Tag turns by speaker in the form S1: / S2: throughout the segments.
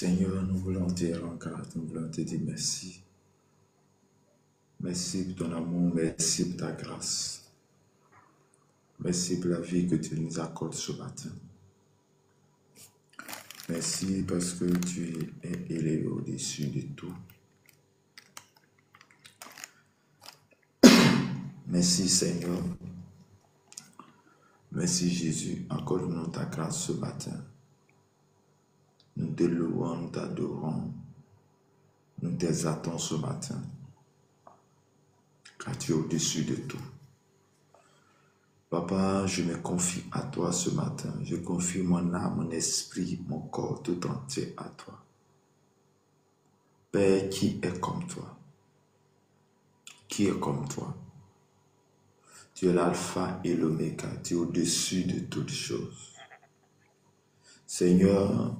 S1: Seigneur, nous voulons te rendre grâce, nous voulons te dire merci. Merci pour ton amour, merci pour ta grâce. Merci pour la vie que tu nous accordes ce matin. Merci parce que tu es élevé au-dessus de tout. Merci Seigneur. Merci Jésus. Accorde-nous ta grâce ce matin. Nous te louons, nous t'adorons. Nous t'exaltons ce matin. Car tu es au-dessus de tout. Papa, je me confie à toi ce matin. Je confie mon âme, mon esprit, mon corps tout entier à toi. Père, qui est comme toi? Qui est comme toi? Tu es l'alpha et l'oméga. Tu es au-dessus de toutes choses. Seigneur,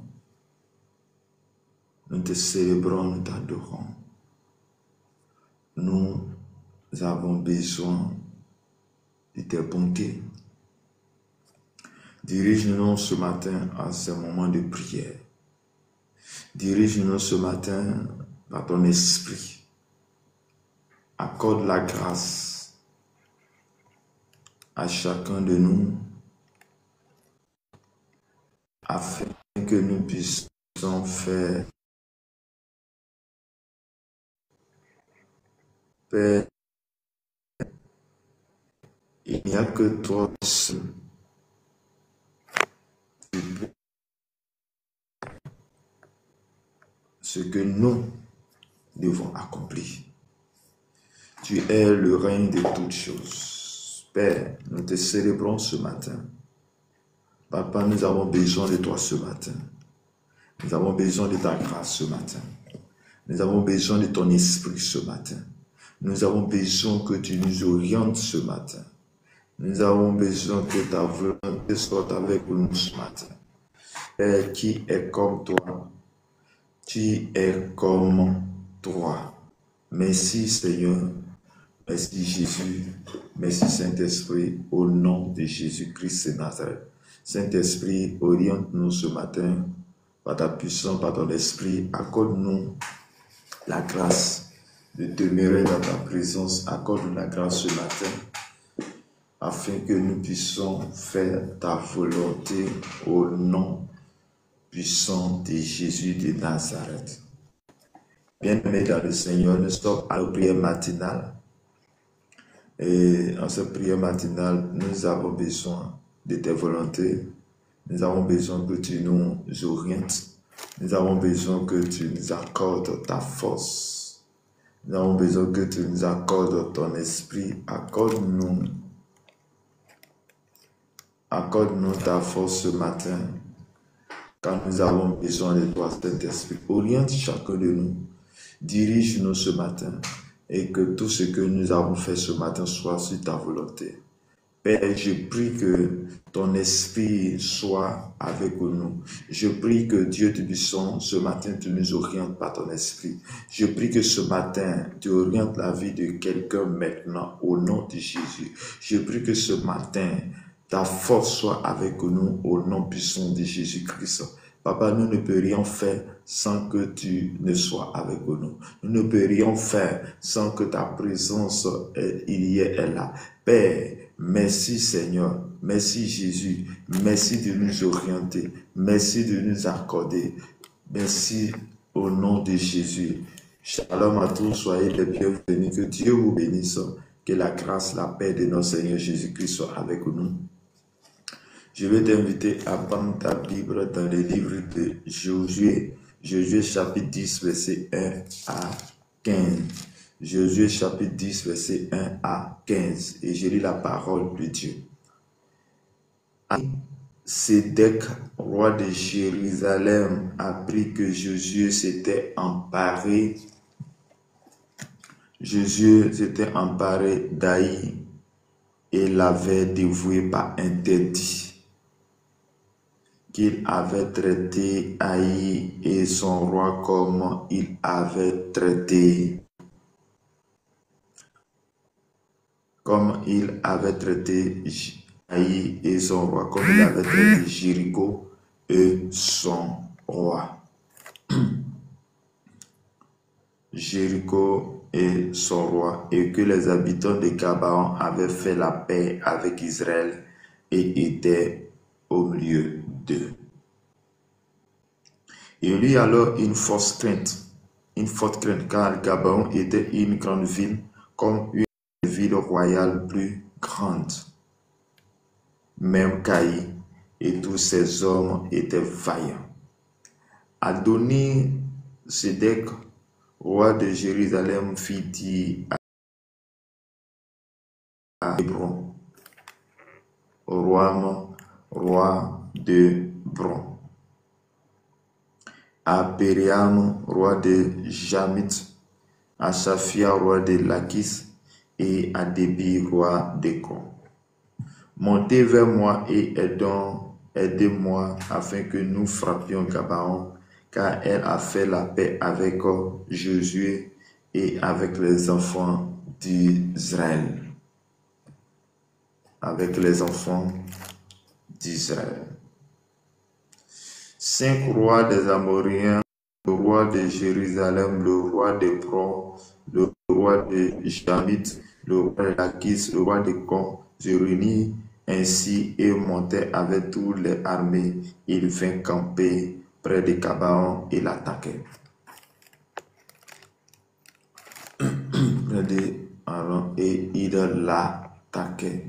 S1: nous te célébrons, nous t'adorons. Nous avons besoin de tes bontés. Dirige-nous ce matin à ce moment de prière. Dirige-nous ce matin par ton esprit. Accorde la grâce à chacun de nous afin que nous puissions faire. Père, il n'y a que toi seul. Ce que nous devons accomplir. Tu es le règne de toutes choses. Père, nous te célébrons ce matin. Papa, nous avons besoin de toi ce matin. Nous avons besoin de ta grâce ce matin. Nous avons besoin de ton esprit ce matin. Nous avons besoin que tu nous orientes ce matin. Nous avons besoin que ta volonté soit avec nous ce matin. Père, qui est comme toi? Tu es comme toi. Merci Seigneur. Merci Jésus. Merci Saint-Esprit. Au nom de Jésus-Christ de Nazareth. Saint-Esprit, oriente-nous ce matin par ta puissance, par ton esprit. Accorde-nous la grâce de demeurer dans ta présence. Accorde-nous la grâce ce matin afin que nous puissions faire ta volonté au nom puissant de Jésus de Nazareth. Bien-aimés dans le Seigneur, nous sommes à la prière matinale. Et en cette prière matinale, nous avons besoin de tes volontés. Nous avons besoin que tu nous orientes. Nous avons besoin que tu nous accordes ta force. Nous avons besoin que tu nous accordes ton esprit. Accorde-nous ta force ce matin. Car nous avons besoin de toi, Saint-Esprit. Oriente chacun de nous. Dirige-nous ce matin. Et que tout ce que nous avons fait ce matin soit sur ta volonté. Père, je prie que ton esprit soit avec nous. Je prie que Dieu Tout-Puissant, ce matin, tu nous orientes par ton esprit. Je prie que ce matin, tu orientes la vie de quelqu'un maintenant au nom de Jésus. Je prie que ce matin, ta force soit avec nous au nom puissant de Jésus-Christ. Papa, nous ne pouvons rien faire sans que tu ne sois avec nous. Nous ne pouvons rien faire sans que ta présence y est là. Père, merci Seigneur, merci Jésus, merci de nous orienter, merci de nous accorder. Merci au nom de Jésus. Shalom à tous, soyez les bienvenus, que Dieu vous bénisse, que la grâce, la paix de notre Seigneur Jésus-Christ soit avec nous. Je vais t'inviter à prendre ta Bible dans le livre de Josué. Josué chapitre 10, verset 1 à 15. Josué chapitre 10, verset 1 à 15. Et je lis la parole de Dieu. Sédec, roi de Jérusalem, apprit que Josué s'était emparé. Josué s'était emparé d'Aï et l'avait dévoué par interdit. Qu'il avait traité Aï et son roi comme il avait traité Aï et son roi, comme il avait traité Jéricho et son roi. Jéricho et son roi, et que les habitants de Gabaon avaient fait la paix avec Israël et étaient au milieu d'eux. Il y eut alors une forte crainte, car Gabaon était une grande ville, comme une ville royale plus grande. Même Caï et tous ses hommes étaient vaillants. Adoni-Sédec, roi de Jérusalem, fit dire à Hébron, roi de Bron, à Péréam, roi de Jamit, à Saphia, roi de Lachis, et à Débi, roi d'Écron. Montez vers moi et aidez-moi afin que nous frappions Gabaon, car elle a fait la paix avec Josué et avec les enfants d'Israël. Avec les enfants d'Israël. 5 rois des Amoréens, le roi de Jérusalem, le roi de Bron, le roi de Jamit, le roi de Lachis, le roi de Con, se réunirent ainsi et montaient avec toutes les armées. Ils vinrent camper près de Gabaon et l'attaquaient. Près de Aaron et ils l'attaquaient.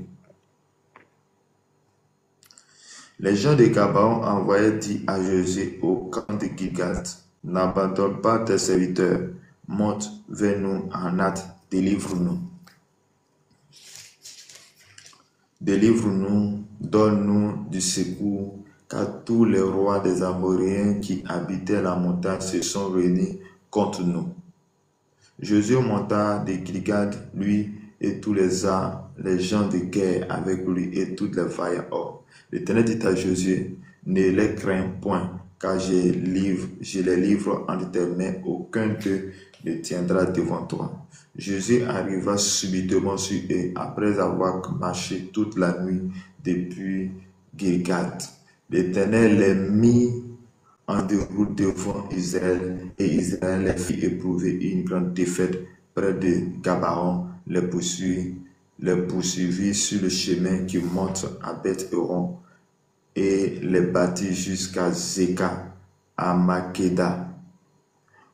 S1: Les gens de Gabaon envoyaient dire à Josué au camp de Gilgal, n'abandonne pas tes serviteurs, monte vers nous en hâte, délivre-nous. Délivre-nous, donne-nous du secours, car tous les rois des Amoréens qui habitaient la montagne se sont réunis contre nous. Josué monta de Gilgal, lui et tous les gens de guerre avec lui et toutes les vaillants hommes. L'Éternel dit à Josué, ne les crains point, car je les livre entre tes mains, aucun d'eux ne tiendra devant toi. Josué arriva subitement sur eux, après avoir marché toute la nuit depuis Gilgal. L'Éternel les mit en déroute devant Israël, et Israël les fit éprouver une grande défaite près de Gabaon, les poursuivit sur le chemin qui monte à Beth-Horon et les battit jusqu'à Zéka, à Makeda.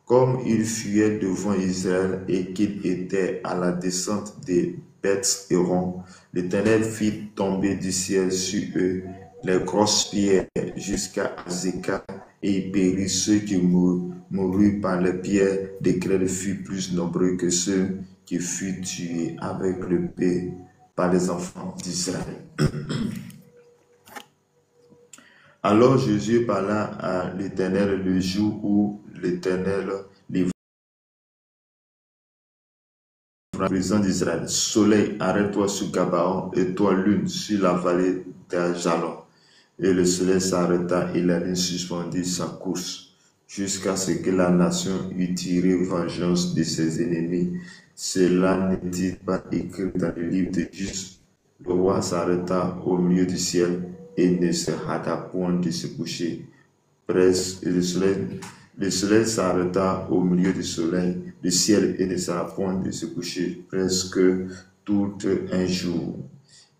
S1: Comme ils fuyaient devant Israël et qu'ils étaient à la descente de Beth-Horon, l'Éternel fit tomber du ciel sur eux les grosses pierres jusqu'à Zéka, et il périt. Ceux qui moururent par les pierres de grêle furent plus nombreux que ceux qui furent tués avec l'épée par les enfants d'Israël. Alors Josué parla à l'Éternel le jour où l'Éternel livra le président d'Israël. Soleil, arrête-toi sur Gabaon, et toi lune sur la vallée d'Ajalon. Et le soleil s'arrêta et la lune suspendit sa course, jusqu'à ce que la nation eût tiré vengeance de ses ennemis. Cela n'est-il pas écrit dans le livre de Juste? Le roi s'arrêta au milieu du ciel et ne se hâta point de se coucher. Presque le soleil s'arrêta au milieu du ciel et ne s'arrêta point de se coucher presque tout un jour.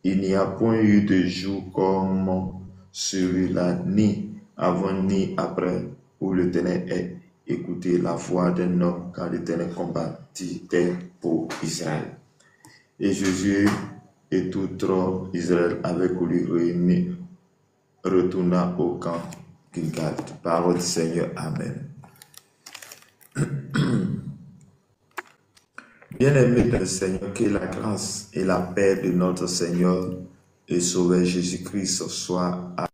S1: Il n'y a point eu de jour comme celui-là, ni avant ni après, où l'Éternel ait écouté la voix d'un homme, quand l'Éternel combattait pour Israël. Et Josué et tout Israël avec lui réunis retourna au camp Gilgal. Parole du Seigneur. Amen. Bien-aimés dans le Seigneur, que la grâce et la paix de notre Seigneur et Sauveur Jésus-Christ soient à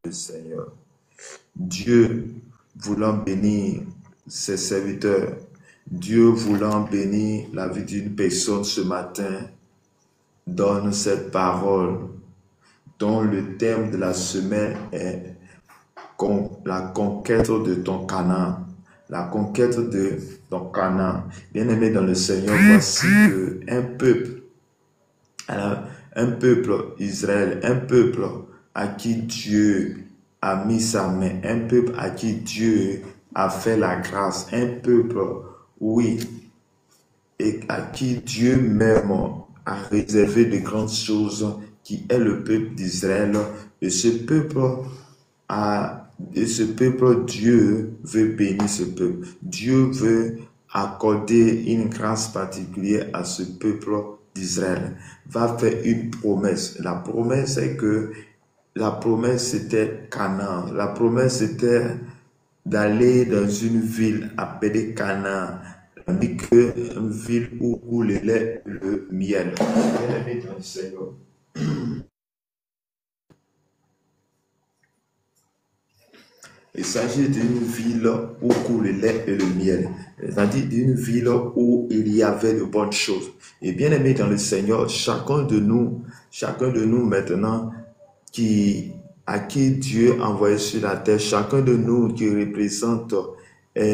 S1: le Seigneur. Dieu voulant bénir ses serviteurs, Dieu voulant bénir la vie d'une personne ce matin, donne cette parole dont le thème de la semaine est la conquête de ton Canaan. La conquête de ton Canaan. Bien-aimé dans le Seigneur, voici un peuple, un peuple Israël, un peuple à qui Dieu a mis sa main, un peuple à qui Dieu a fait la grâce, un peuple, oui, et à qui Dieu même a réservé de grandes choses, qui est le peuple d'Israël. Et ce peuple, Dieu veut bénir ce peuple. Dieu veut accorder une grâce particulière à ce peuple d'Israël. Va faire une promesse. La promesse c'était Canaan. La promesse était d'aller dans une ville appelée Canaan. On dit que une ville où coule le lait et le miel. Bien-aimé dans le Seigneur. Il s'agit d'une ville où coule le lait et le miel. C'est-à-dire d'une ville où il y avait de bonnes choses. Et bien aimé dans le Seigneur, chacun de nous maintenant, à qui Dieu a envoyé sur la terre, chacun de nous qui représente, qui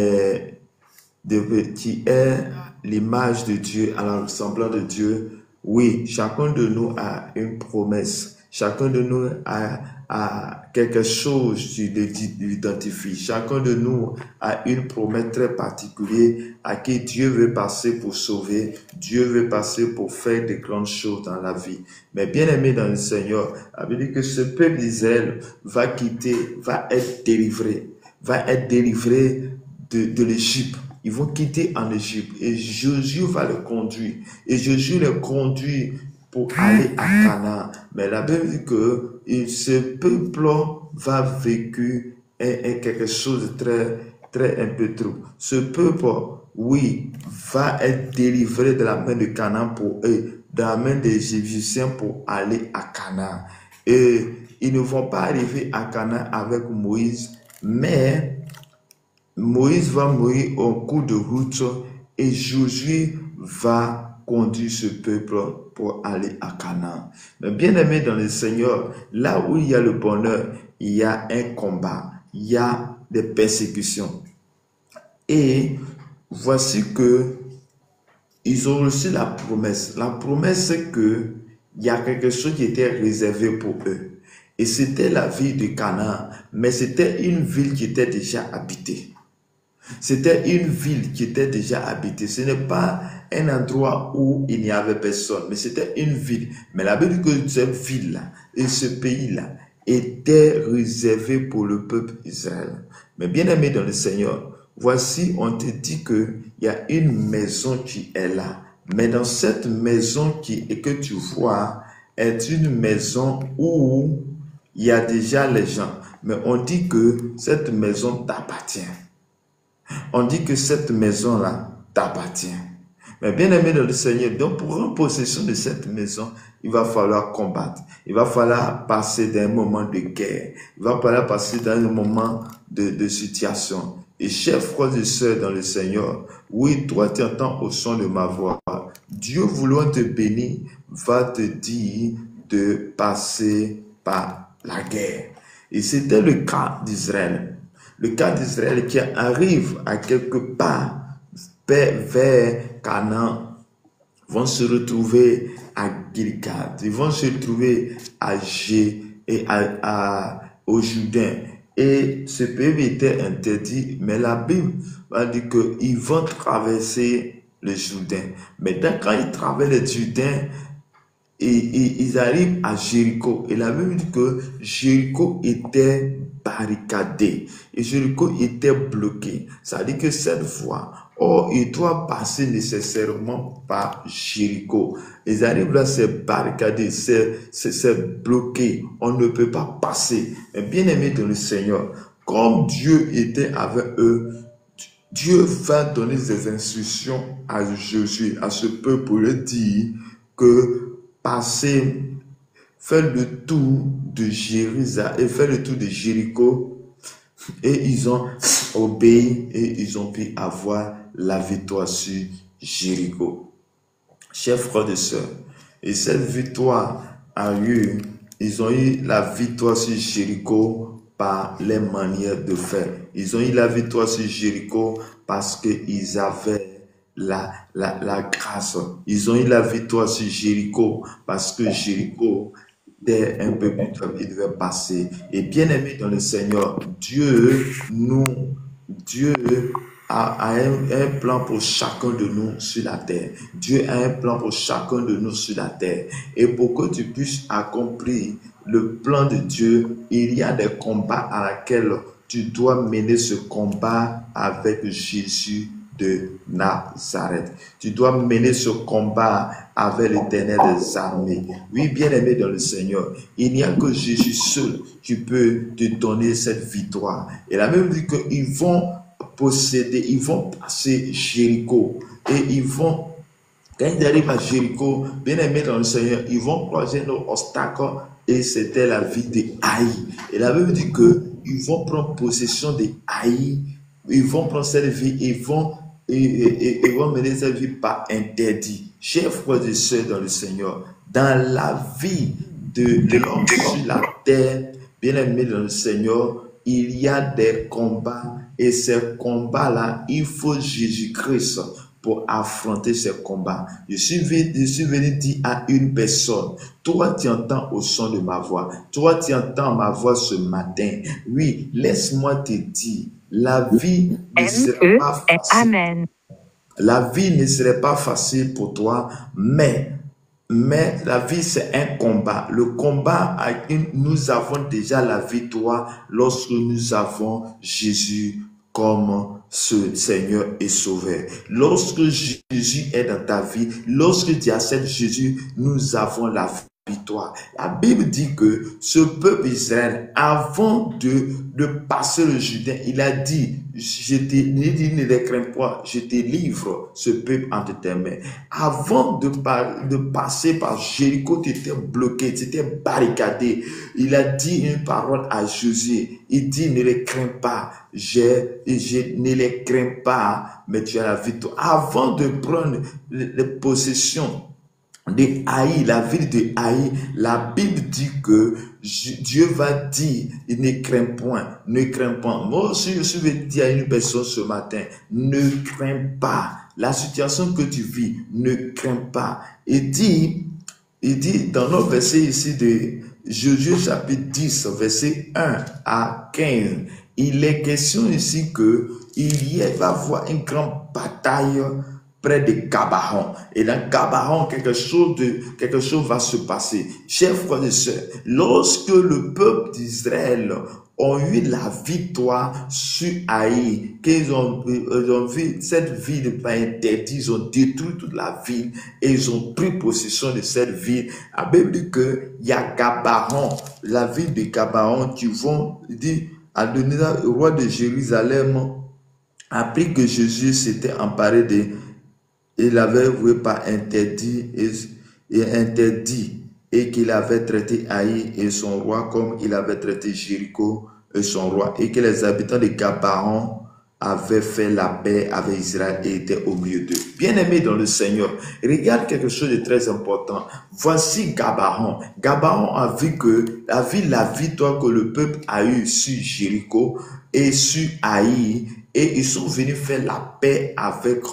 S1: est l'image de Dieu, à la ressemblance de Dieu, oui, chacun de nous a une promesse. Chacun de nous a quelque chose qui l'identifie. Chacun de nous a une promesse très particulière à qui Dieu veut passer pour sauver. Dieu veut passer pour faire de grandes choses dans la vie. Mais bien aimé dans le Seigneur, ça veut dire que ce peuple d'Israël va être délivré de l'Égypte. Ils vont quitter en Égypte et Josué va le conduire. Et Josué le conduit pour aller à Canaan. Mais la Bible dit que ce peuple va vécu quelque chose de très un peu trop. Ce peuple, oui, va être délivré de la main de Canaan de la main des Égyptiens pour aller à Canaan. Et ils ne vont pas arriver à Canaan avec Moïse, mais Moïse va mourir au cours de route et Josué va conduire ce peuple pour aller à Canaan. Mais bien aimé dans le Seigneur, là où il y a le bonheur, il y a un combat, il y a des persécutions. Et voici que ils ont reçu la promesse. La promesse, c'est que il y a quelque chose qui était réservé pour eux. Et c'était la ville de Canaan, mais c'était une ville qui était déjà habitée. C'était une ville qui était déjà habitée. Ce n'est pas un endroit où il n'y avait personne, mais c'était une ville. Mais la Bible dit que cette ville-là et ce pays-là était réservé pour le peuple Israël. Mais bien aimé dans le Seigneur, voici, on te dit qu'il y a une maison qui est là. Mais dans cette maison que tu vois est une maison où il y a déjà les gens. Mais on dit que cette maison t'appartient. On dit que cette maison-là t'appartient. Mais bien aimé dans le Seigneur, donc pour prendre possession de cette maison, il va falloir combattre. Il va falloir passer d'un moment de guerre. Il va falloir passer d'un moment de situation. Et chers frères et sœurs dans le Seigneur, oui, toi tu entends au son de ma voix. Dieu voulant te bénir, va te dire de passer par la guerre. Et c'était le cas d'Israël. Le cas d'Israël qui arrive à quelque part vers Canaan vont se retrouver à Gilgal, ils vont se retrouver à au Jourdain. Et ce pays était interdit, mais la Bible va dire qu'ils vont traverser le Jourdain. Mais quand ils traversent le Jourdain, ils arrivent à Jéricho. Et la Bible dit que Jéricho était barricadé. Et Jéricho était bloqué. Ça veut dire que cette fois, il doit passer nécessairement par Jéricho. Ils arrivent là, c'est barricadé, c'est bloqué. On ne peut pas passer. Mais bien aimé dans le Seigneur, comme Dieu était avec eux, Dieu va donner des instructions à Josué, à ce peuple, pour lui dire que faire le tour de Jérusalem et faire le tour de Jéricho, et ils ont obéi et ils ont pu avoir la victoire sur Jéricho. Chers frères et sœurs, et cette victoire a eu Ils ont eu la victoire sur Jéricho par les manières de faire. Ils ont eu la victoire sur Jéricho parce qu'ils avaient la grâce. Ils ont eu la victoire sur Jéricho parce que Jéricho était un peu plus faible, il devait passer. Et bien aimé dans le Seigneur, Dieu a un plan pour chacun de nous sur la terre. Dieu a un plan pour chacun de nous sur la terre. Et pour que tu puisses accomplir le plan de Dieu, il y a des combats à laquelle tu dois mener ce combat avec Jésus de Nazareth. Tu dois mener ce combat avec l'Éternel des armées. Oui, bien-aimé dans le Seigneur, il n'y a que Jésus seul qui peut te donner cette victoire. Et la même dit qu'ils vont posséder, ils vont passer Jéricho et ils vont, quand ils arrivent à Jéricho, bien-aimé dans le Seigneur, ils vont croiser nos obstacles et c'était la ville de Haï. Et la Bible dit qu'ils vont prendre possession de Haï, ils vont prendre cette ville, ils vont mener cette vie par interdit. Chers frères et sœurs dans le Seigneur, dans la vie de l'homme sur la terre, bien-aimé dans le Seigneur, il y a des combats et ces combats-là, il faut Jésus-Christ pour affronter ces combats. Je suis venu dire à une personne, toi tu entends au son de ma voix, toi tu entends ma voix ce matin. Oui, laisse-moi te dire, la vie ne serait pas facile. Amen. La vie ne serait pas facile pour toi, mais la vie c'est un combat. Le combat, nous avons déjà la victoire lorsque nous avons Jésus comme ce Seigneur et Sauveur. Lorsque Jésus est dans ta vie, lorsque tu acceptes Jésus, nous avons la victoire. La Bible dit que ce peuple Israël, avant de passer le Jourdain, il a dit, ne les crains pas, je te livre ce peuple entre tes mains. Avant de passer par Jéricho, tu étais bloqué, tu étais barricadé. Il a dit une parole à Josué. Il dit, ne les crains pas, ne les crains pas, mais tu as la victoire. Avant de prendre les possessions de Haï, la ville de Haï, la Bible dit que Dieu va dire, ne crains point, ne crains pas. Moi aussi, je suis venu dire à une personne ce matin, ne crains pas. La situation que tu vis, ne crains pas. Il dit dans notre verset ici de Josué chapitre 10, verset 1 à 15, il est question ici que il va y avoir une grande bataille près de Gabaon. Et dans Gabaon, quelque chose va se passer. Chers frères et sœurs, lorsque le peuple d'Israël ont eu la victoire sur Haï, qu'ils ont vu cette ville pas interdite, ils ont détruit toute la ville et ils ont pris possession de cette ville. La Bible dit qu'il y a Gabaon, la ville de Gabaon, qui vont dire à le roi de Jérusalem a appris que Jésus s'était emparé de. Il avait voué par interdit et qu'il avait traité Haï et son roi comme il avait traité Jéricho et son roi, et que les habitants de Gabaon avaient fait la paix avec Israël et étaient au milieu d'eux. Bien-aimés dans le Seigneur, regarde quelque chose de très important. Voici Gabaon. Gabaon a vu la victoire que le peuple a eue sur Jéricho et sur Haï, et ils sont venus faire la paix avec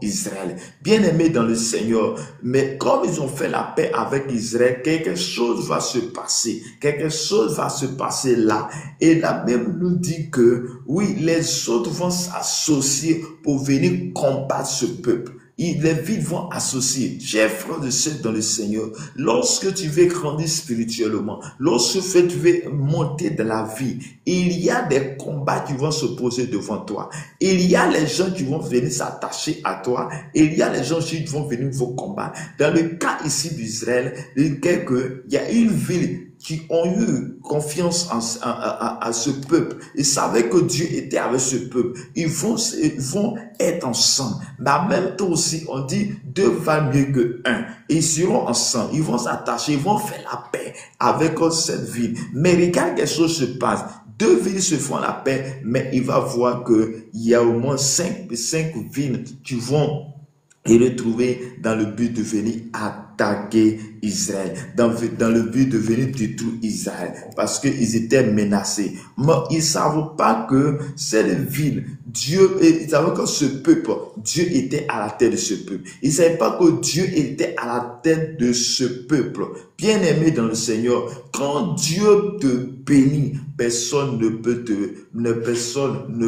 S1: Israël. Bien-aimés dans le Seigneur, mais comme ils ont fait la paix avec Israël, quelque chose va se passer. Quelque chose va se passer là. Et la Bible nous dit que, oui, les autres vont s'associer pour venir combattre ce peuple. Les villes vont associer. Chers frères et sœurs dans le Seigneur, lorsque tu veux grandir spirituellement, lorsque tu veux monter dans la vie, il y a des combats qui vont se poser devant toi. Il y a les gens qui vont venir s'attacher à toi. Il y a les gens qui vont venir vous combattre. Dans le cas ici d'Israël, il y a une ville qui ont eu confiance à ce peuple. Ils savaient que Dieu était avec ce peuple. Ils vont être ensemble. Mais en même temps aussi, on dit deux valent mieux que un. Ils seront ensemble. Ils vont s'attacher. Ils vont faire la paix avec cette ville. Mais regarde, quelque chose se passe. Deux villes se font la paix, mais il va voir qu'il y a au moins cinq villes qui vont les retrouver dans le but de venir attaquer attaquer Israël, dans le but de venir détruire Israël, parce qu'ils étaient menacés. Mais ils ne savaient pas que cette ville, ils savaient que ce peuple, Dieu était à la tête de ce peuple. Ils ne savaient pas que Dieu était à la tête de ce peuple. Bien-aimé dans le Seigneur, quand Dieu te bénit, personne ne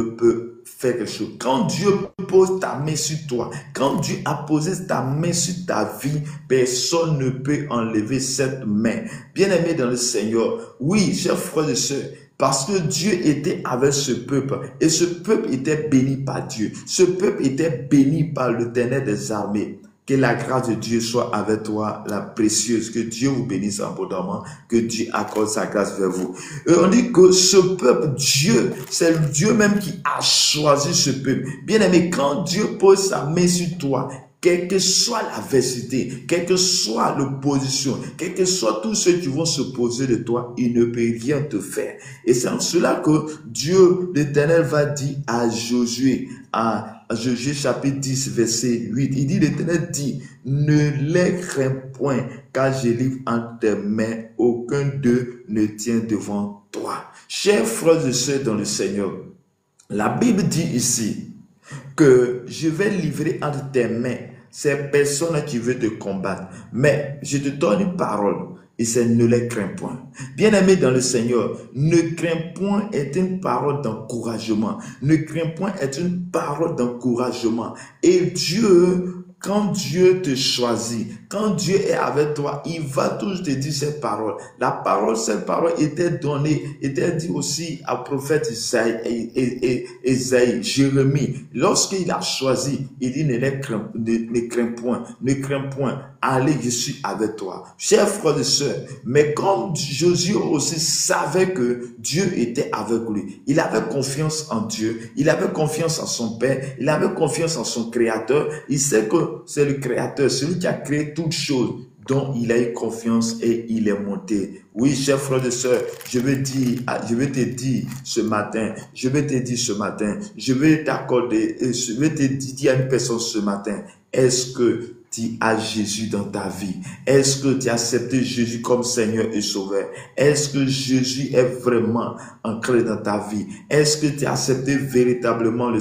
S1: peut faire quelque chose. Quand Dieu pose ta main sur toi, quand Dieu a posé ta main sur ta vie, personne ne peut enlever cette main. Bien-aimé dans le Seigneur, oui, chers frères et sœurs, parce que Dieu était avec ce peuple et ce peuple était béni par Dieu. Ce peuple était béni par l'Éternel des armées. Que la grâce de Dieu soit avec toi, la précieuse. Que Dieu vous bénisse abondamment. Que Dieu accorde sa grâce vers vous. Et on dit que ce peuple, Dieu, c'est Dieu même qui a choisi ce peuple. Bien aimé, quand Dieu pose sa main sur toi, quelle que soit l'adversité, quelle que soit l'opposition, quel que soit tous ceux qui vont se poser de toi, il ne peut rien te faire. Et c'est en cela que Dieu, l'Éternel, va dire à Josué, à Josué chapitre 10, verset 8, il dit, l'Éternel dit, ne les crains point, car je livre entre tes mains, aucun d'eux ne tient devant toi. Chers frères et sœurs dans le Seigneur, la Bible dit ici que je vais livrer entre tes mains ces personnes qui veulent te combattre. Mais je te donne une parole et c'est ne les crains point. Bien-aimé dans le Seigneur, ne crains point est une parole d'encouragement. Ne crains point est une parole d'encouragement. Et Dieu, quand Dieu te choisit, quand Dieu est avec toi, il va toujours te dire cette parole. Cette parole était donnée, était dit aussi à prophète Isaïe, Jérémie. Lorsqu'il a choisi, il dit ne crains point, allez, je suis avec toi. Chers frères et sœurs, mais comme Josué aussi savait que Dieu était avec lui, il avait confiance en Dieu, il avait confiance en son Père, il avait confiance en son Créateur, il sait que c'est le Créateur, celui qui a créé toutes choses, dont il a eu confiance et il est monté. Oui, chers frères et sœurs, je vais te dire ce matin, je vais te dire à une personne ce matin, est-ce que tu as Jésus dans ta vie? Est-ce que tu as accepté Jésus comme Seigneur et Sauveur? Est-ce que Jésus est vraiment ancré dans ta vie? Est-ce que tu as accepté véritablement le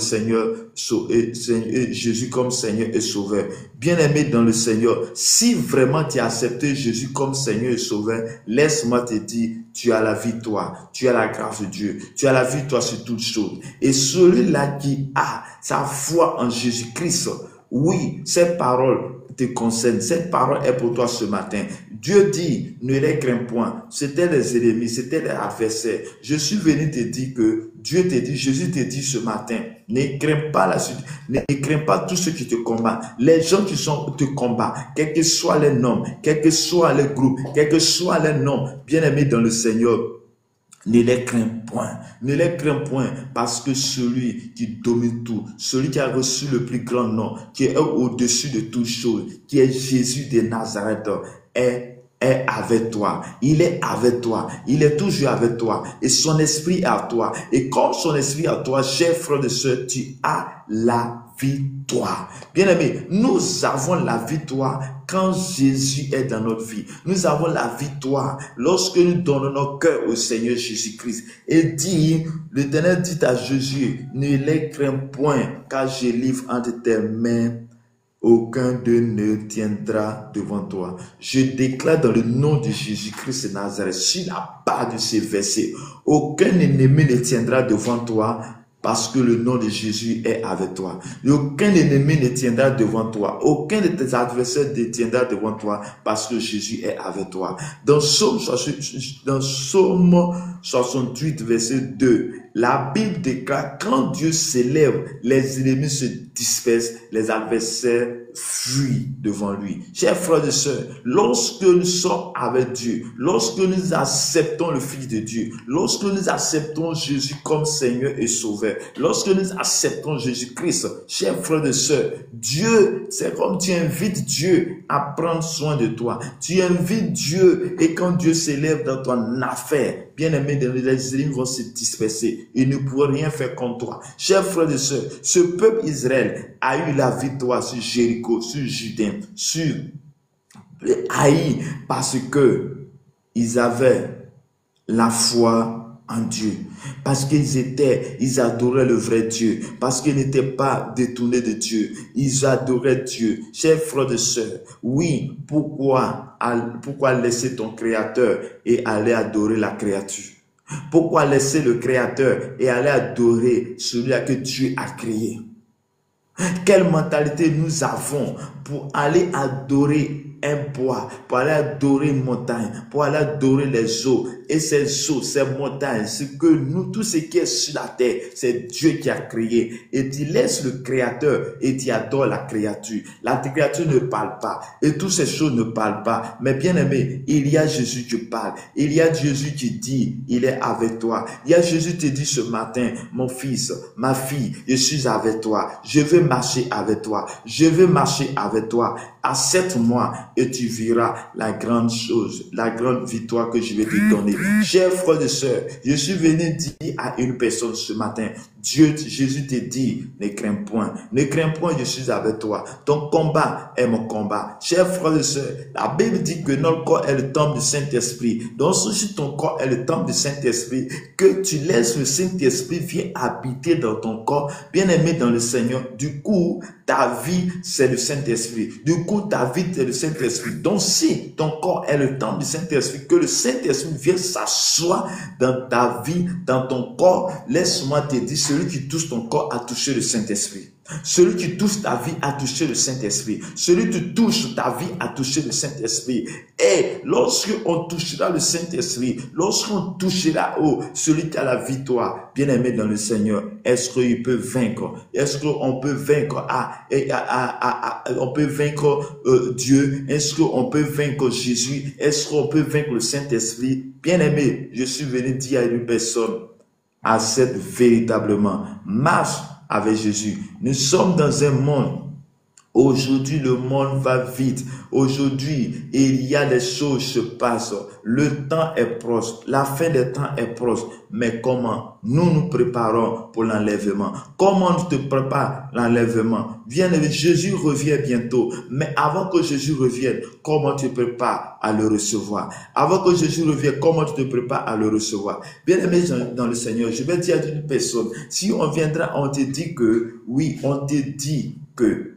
S1: Jésus comme Seigneur et Sauveur? Bien-aimé dans le Seigneur, si vraiment tu as accepté Jésus comme Seigneur et Sauveur, laisse-moi te dire, tu as la victoire, tu as la grâce de Dieu, tu as la victoire sur toutes choses. Et celui-là qui a sa foi en Jésus-Christ, oui, cette parole te concerne. Cette parole est pour toi ce matin. Dieu dit, ne les crains point. C'était les ennemis, c'était les adversaires. Je suis venu te dire que Dieu te dit, Jésus te dit ce matin, ne crains pas la suite, ne crains pas tous ceux qui te combattent. Les gens qui te combattent, quels que soient les noms, quels que soient les groupes, quels que soient les noms, bien-aimés dans le Seigneur, ne les crains point, parce que celui qui domine tout, celui qui a reçu le plus grand nom, qui est au-dessus de toutes choses, qui est Jésus de Nazareth, est avec toi. Il est avec toi. Il est toujours avec toi. Et son esprit est à toi. Et comme son esprit est à toi, chers frères et sœurs, tu as la victoire. Bien-aimés, nous avons la victoire quand Jésus est dans notre vie. Nous avons la victoire lorsque nous donnons notre cœur au Seigneur Jésus-Christ. Et dit, l'Éternel dit à Jésus, ne les crains point, car je livre entre tes mains, aucun d'eux ne tiendra devant toi. Je déclare dans le nom de Jésus-Christ de Nazareth, sur la base de ces versets, aucun ennemi ne tiendra devant toi, parce que le nom de Jésus est avec toi. Aucun ennemi ne tiendra devant toi. Aucun de tes adversaires ne tiendra devant toi, parce que Jésus est avec toi. Dans Psaume 68, verset 2, la Bible déclare, quand Dieu s'élève, les ennemis se dispersent, les adversaires fuient devant lui. Chers frères et sœurs, lorsque nous sommes avec Dieu, lorsque nous acceptons le Fils de Dieu, lorsque nous acceptons Jésus comme Seigneur et Sauveur, lorsque nous acceptons Jésus-Christ, chers frères et sœurs, Dieu, c'est comme tu invites Dieu à prendre soin de toi. Tu invites Dieu et quand Dieu s'élève dans ton affaire, bien-aimés, les ennemis vont se disperser. Ils ne pourront rien faire contre toi. Chers frères et sœurs, ce peuple Israël a eu la victoire sur Jéricho, sur Juda, sur haïs parce que ils avaient la foi en Dieu, parce ils adoraient le vrai Dieu, parce qu'ils n'étaient pas détournés de Dieu, ils adoraient Dieu. Chers frères et sœurs, oui, pourquoi laisser ton Créateur et aller adorer la créature? Pourquoi laisser le Créateur et aller adorer celui que Dieu a créé? Quelle mentalité nous avons pour aller adorer un bois, pour aller adorer une montagne, pour aller adorer les eaux. Et ces eaux, ces montagnes, c'est que nous, tout ce qui est sur la terre, c'est Dieu qui a créé. Et tu laisses le Créateur et tu adores la créature. La créature ne parle pas et toutes ces choses ne parlent pas. Mais bien aimé, il y a Jésus qui parle. Il y a Jésus qui dit, il est avec toi. Il y a Jésus qui te dit ce matin, mon fils, ma fille, je suis avec toi. Je veux marcher avec toi. Je veux marcher avec toi. Accepte-moi et tu verras la grande chose, la grande victoire que je vais te donner. Chers frères et sœurs, je suis venu dire à une personne ce matin, Jésus te dit, ne crains point, je suis avec toi. Ton combat est mon combat. Chers frères et sœurs, la Bible dit que notre corps est le temple du Saint-Esprit. Donc, si ton corps est le temple du Saint-Esprit, que tu laisses le Saint-Esprit vienne habiter dans ton corps, bien aimé dans le Seigneur. Du coup, ta vie, c'est le Saint-Esprit. Du coup, ta vie, c'est le Saint-Esprit. Donc, si ton corps est le temple du Saint-Esprit, que le Saint-Esprit vienne s'asseoir dans ta vie, dans ton corps, laisse-moi te dire, celui qui touche ton corps a touché le Saint-Esprit. Celui qui touche ta vie a touché le Saint-Esprit. Celui qui touche ta vie a touché le Saint-Esprit. Et lorsqu'on touchera le Saint-Esprit, lorsqu'on touchera celui qui a la victoire, bien aimé dans le Seigneur, est-ce qu'il peut vaincre? Est-ce qu'on peut vaincre on peut vaincre Dieu? Est-ce qu'on peut vaincre Jésus? Est-ce qu'on peut vaincre le Saint-Esprit? Bien aimé, je suis venu dire à une personne, accepte véritablement, marche avec Jésus. Nous sommes dans un monde. Aujourd'hui, le monde va vite. Aujourd'hui, il y a des choses qui se passent. Le temps est proche. La fin des temps est proche. Mais comment nous nous préparons pour l'enlèvement? Comment tu te prépares l'enlèvement? Bien, Jésus revient bientôt. Mais avant que Jésus revienne, comment tu te prépares à le recevoir? Avant que Jésus revienne, comment tu te prépares à le recevoir? Bien aimé dans le Seigneur, je vais dire à une personne, si on viendra, on te dit que, oui, on te dit que,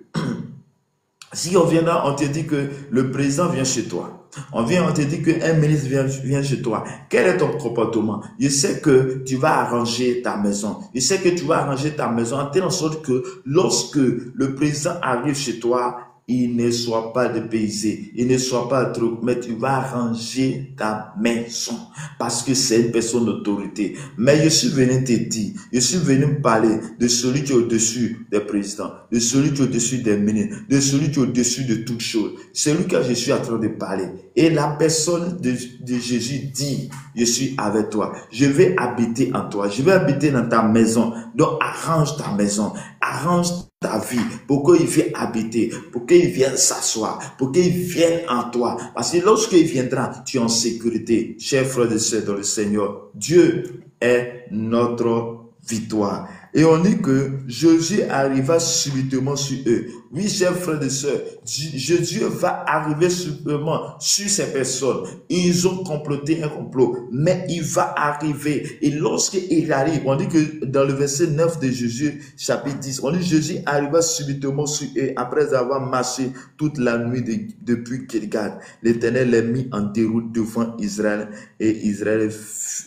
S1: si on viendra, on te dit que le président vient chez toi. On te dit qu'un ministre vient chez toi. Quel est ton comportement? Je sais que tu vas arranger ta maison. Je sais que tu vas arranger ta maison en telle sorte que lorsque le président arrive chez toi, il ne soit pas dépaysé, il ne soit pas trop, mais tu vas arranger ta maison parce que c'est une personne d'autorité. Mais je suis venu te dire, je suis venu parler de celui qui est au-dessus des présidents, de celui qui est au-dessus des ministres, de celui qui est au-dessus de toutes choses, celui que je suis en train de parler. Et la personne de Jésus dit, je suis avec toi, je vais habiter en toi, je vais habiter dans ta maison. Donc arrange ta maison, arrange ta vie, pour qu'il vienne habiter, pour qu'il vienne s'asseoir, pour qu'il vienne en toi. Parce que lorsqu'il viendra, tu es en sécurité. Chers frères et sœurs dans le Seigneur, Dieu est notre victoire. Et on dit que Jésus arriva subitement sur eux. Oui, chers frères et sœurs, Dieu va arriver subitement sur ces personnes. Ils ont comploté un complot, mais il va arriver. Et lorsqu'il arrive, on dit que dans le verset 9 de Jésus, chapitre 10, on dit Jésus arriva subitement sur eux après avoir marché toute la nuit depuis Gilgal. L'Éternel les mit en déroute devant Israël et Israël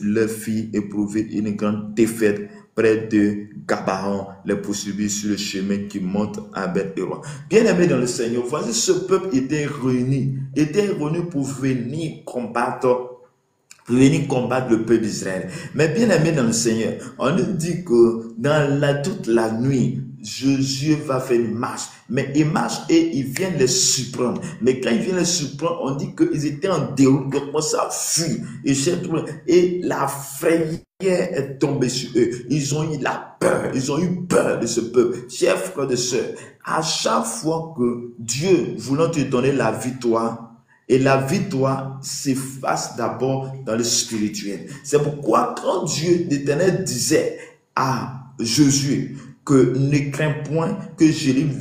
S1: leur fit éprouver une grande défaite près de Gabaon, les poursuivit sur le chemin qui monte à Beth-Horon. Bien aimé dans le Seigneur, voici ce peuple était réuni pour venir combattre le peuple d'Israël. Mais bien aimé dans le Seigneur, on nous dit que dans toute la nuit, Jésus va faire une marche. Mais il marche et il vient les surprendre. Mais quand il vient les surprendre, on dit qu'ils étaient en déroute, ils commençaient à fuir. Et la frayeur est tombée sur eux. Ils ont eu la peur. Ils ont eu peur de ce peuple. Chers frères et sœurs, à chaque fois que Dieu voulant te donner la victoire, et la victoire s'efface d'abord dans le spirituel. C'est pourquoi quand Dieu, l'Éternel, disait à Josué que ne crains point que je livre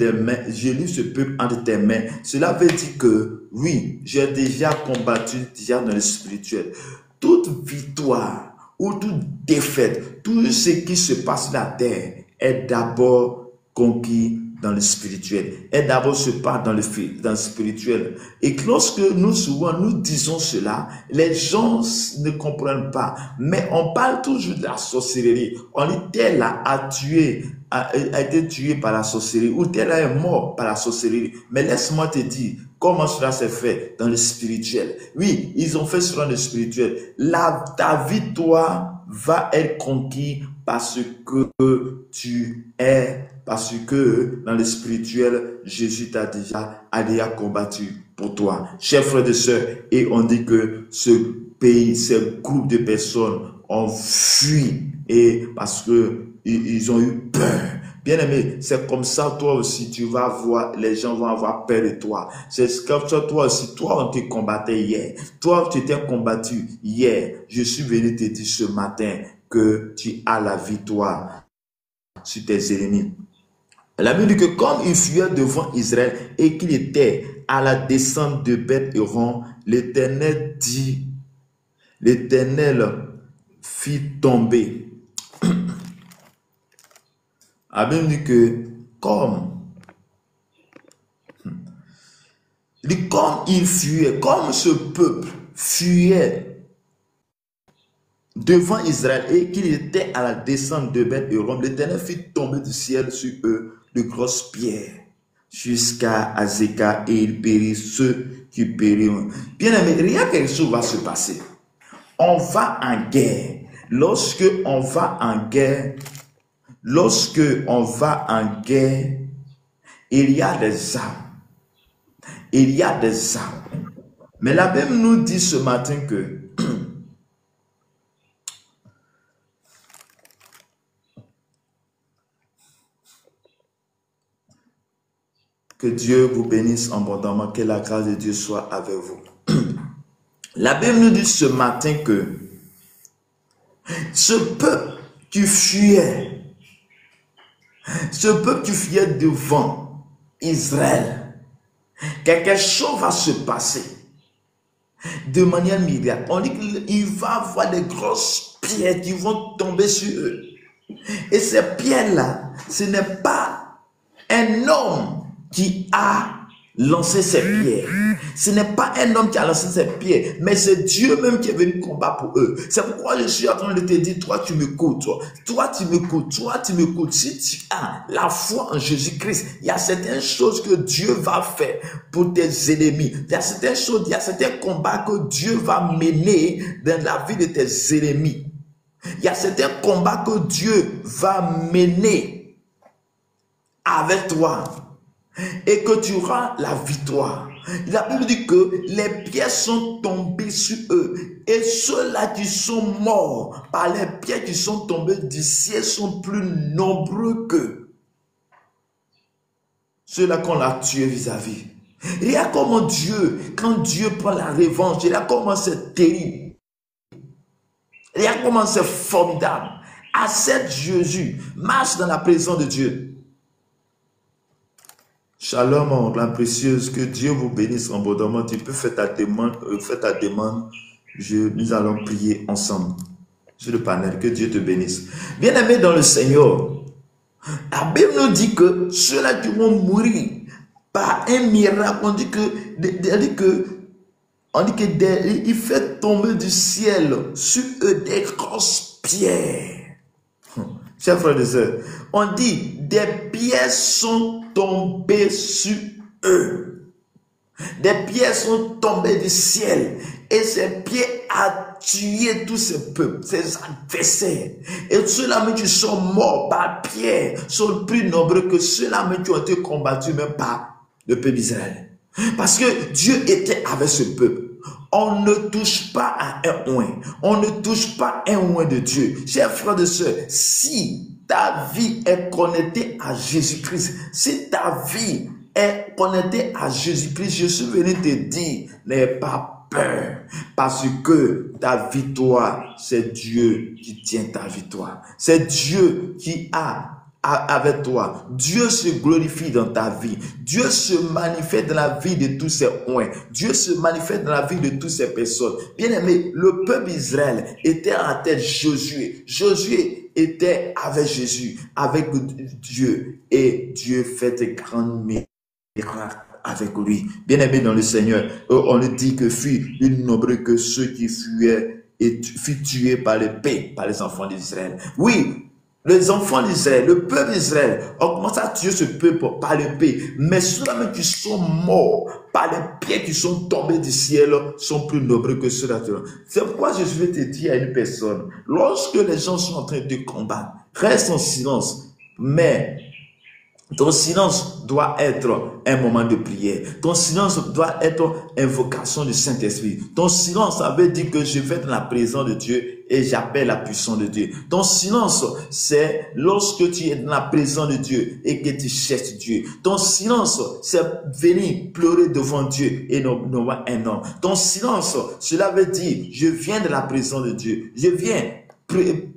S1: ce peuple entre tes mains. Cela veut dire que oui, j'ai déjà combattu déjà dans le spirituel. Toute victoire ou toute défaite, tout ce qui se passe sur la terre est d'abord conquis dans le spirituel, est d'abord se passe dans le spirituel. Et lorsque souvent nous disons cela, les gens ne comprennent pas. Mais on parle toujours de la sorcellerie. On dit tel a été tué par la sorcellerie ou tel est mort par la sorcellerie. Mais laisse-moi te dire comment cela s'est fait dans le spirituel. Oui, ils ont fait cela dans le spirituel. Ta victoire va être conquise parce que parce que dans le spirituel, Jésus t'a déjà combattu pour toi. Chers frères et sœurs, et on dit que ce pays, ce groupe de personnes ont fui et parce que ils ont eu peur. Bien aimé, c'est comme ça, toi aussi, tu vas voir, les gens vont avoir peur de toi. C'est comme ça, toi aussi, toi, on te combattait hier. Toi, tu t'es combattu hier. Je suis venu te dire ce matin que tu as la victoire sur tes ennemis. La Bible dit que comme il fuyait devant Israël et qu'il était à la descente de Beth-Horon, l'Éternel fit tomber. La Bible dit que comme il fuyait, comme ce peuple fuyait devant Israël et qu'il était à la descente de Beth-Horon, l'Éternel fit tomber du ciel sur eux de grosses pierres jusqu'à Azéka et il périt ceux qui périront. Bien aimé, rien quelque chose va se passer. On va en guerre. Lorsque on va en guerre, il y a des armes. Il y a des armes. Mais la Bible nous dit ce matin que Dieu vous bénisse abondamment, que la grâce de Dieu soit avec vous. La Bible nous dit ce matin que ce peuple qui fuyait devant Israël, quelque chose va se passer de manière miracle. On dit qu'il va y avoir des grosses pierres qui vont tomber sur eux. Et ces pierres-là, ce n'est pas un homme qui a lancé ces pierres. Ce n'est pas un homme qui a lancé ces pierres, mais c'est Dieu même qui est venu combattre pour eux. C'est pourquoi je suis en train de te dire, toi tu m'écoutes, toi tu m'écoutes. Si tu as la foi en Jésus-Christ, il y a certaines choses que Dieu va faire pour tes ennemis. Il y a certaines choses, il y a certains combats que Dieu va mener dans la vie de tes ennemis. Il y a certains combats que Dieu va mener avec toi et que tu auras la victoire. La Bible dit que les pierres sont tombées sur eux et ceux-là qui sont morts par les pierres qui sont tombées du ciel sont plus nombreux que ceux-là qu'on a tués vis-à-vis. Regarde comment Dieu, quand Dieu prend la revanche, regarde comment c'est terrible. Regarde comment c'est formidable. Accepte Jésus, marche dans la présence de Dieu. Shalom, la précieuse, que Dieu vous bénisse abondamment. Tu peux faire ta demande, nous allons prier ensemble sur le panel. Que Dieu te bénisse. Bien-aimé dans le Seigneur, la Bible nous dit que ceux-là qui vont mourir par un miracle, on dit il fait tomber du ciel sur eux des grosses pierres. Chers frères et sœurs, on dit des pierres sont tombées sur eux. Des pierres sont tombées du ciel. Et ces pierres ont tué tous ces peuples, ces adversaires. Et ceux-là même qui sont morts par pierre sont plus nombreux que ceux-là même qui ont été combattus même par le peuple d'Israël. Parce que Dieu était avec ce peuple. On ne touche pas à un oint. On ne touche pas un oint de Dieu. Chers frères et sœurs, si ta vie est connectée à Jésus-Christ, si ta vie est connectée à Jésus-Christ, je suis venu te dire, n'aie pas peur. Parce que ta victoire, c'est Dieu qui tient ta victoire. C'est Dieu qui a avec toi. Dieu se glorifie dans ta vie. Dieu se manifeste dans la vie de tous ces oins. Dieu se manifeste dans la vie de toutes ces personnes. Bien aimé, le peuple d'Israël était en tête Josué. Josué était avec Jésus, avec Dieu. Et Dieu fait de grandes miracles avec lui. Bien aimé dans le Seigneur, on nous dit que fut plus nombreux que ceux qui fuyaient et fut tué par l'épée, par les enfants d'Israël. Oui, les enfants d'Israël, le peuple d'Israël, ont commencé à tuer ce peuple par l'épée. Mais ceux-là qui sont morts par les pieds qui sont tombés du ciel sont plus nombreux que ceux là. C'est pourquoi je vais te dire à une personne, lorsque les gens sont en train de combattre, reste en silence, mais ton silence doit être un moment de prière. Ton silence doit être invocation du Saint-Esprit. Ton silence, ça veut dire que je vais dans la présence de Dieu et j'appelle la puissance de Dieu. Ton silence, c'est lorsque tu es dans la présence de Dieu et que tu cherches Dieu. Ton silence, c'est venir pleurer devant Dieu et non un homme. Ton silence, cela veut dire, je viens de la présence de Dieu. Je viens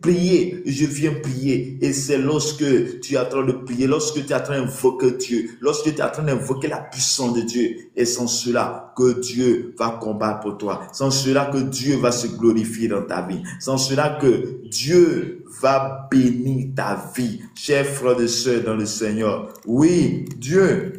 S1: prier, je viens prier. Et c'est lorsque tu es en train de prier, lorsque tu es en train d'invoquer Dieu, lorsque tu es en train d'invoquer la puissance de Dieu, et sans cela que Dieu va combattre pour toi, sans cela que Dieu va se glorifier dans ta vie, sans cela que Dieu va bénir ta vie. Chers frères et sœurs dans le Seigneur, oui, Dieu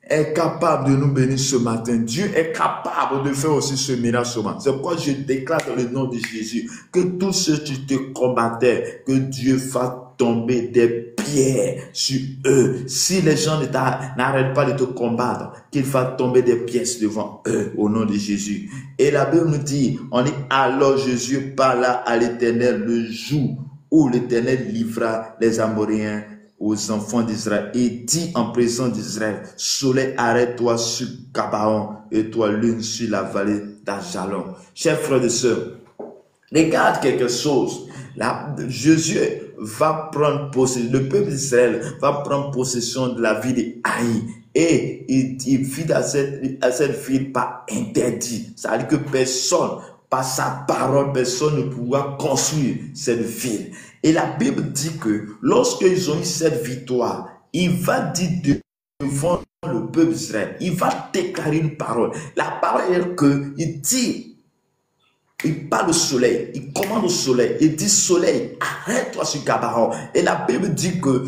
S1: est capable de nous bénir ce matin. Dieu est capable de faire aussi ce miracle ce matin. C'est pourquoi je déclare dans le nom de Jésus que tous ceux qui te combattaient, que Dieu fasse tomber des pierres sur eux. Si les gens n'arrêtent pas de te combattre, qu'il fasse tomber des pièces devant eux au nom de Jésus. Et la Bible nous dit, on dit, alors Jésus parla à l'Éternel le jour où l'Éternel livra les Amoréens aux enfants d'Israël et dit en présence d'Israël, soleil, arrête-toi sur Gabaon et toi lune sur la vallée d'Ajalon. Chers frères et sœurs, regarde quelque chose. Là, Jésus va prendre possession, le peuple d'Israël va prendre possession de la ville d'Aï. Et il vit à cette ville pas interdit. Ça veut dire que personne, par sa parole, personne ne pourra construire cette ville. Et la Bible dit que lorsqu'ils ont eu cette victoire, il va dire devant le peuple d'Israël, il va déclarer une parole. La parole est que il dit, il parle au soleil, il commande au soleil, il dit soleil, arrête-toi sur Gabaon. Et la Bible dit que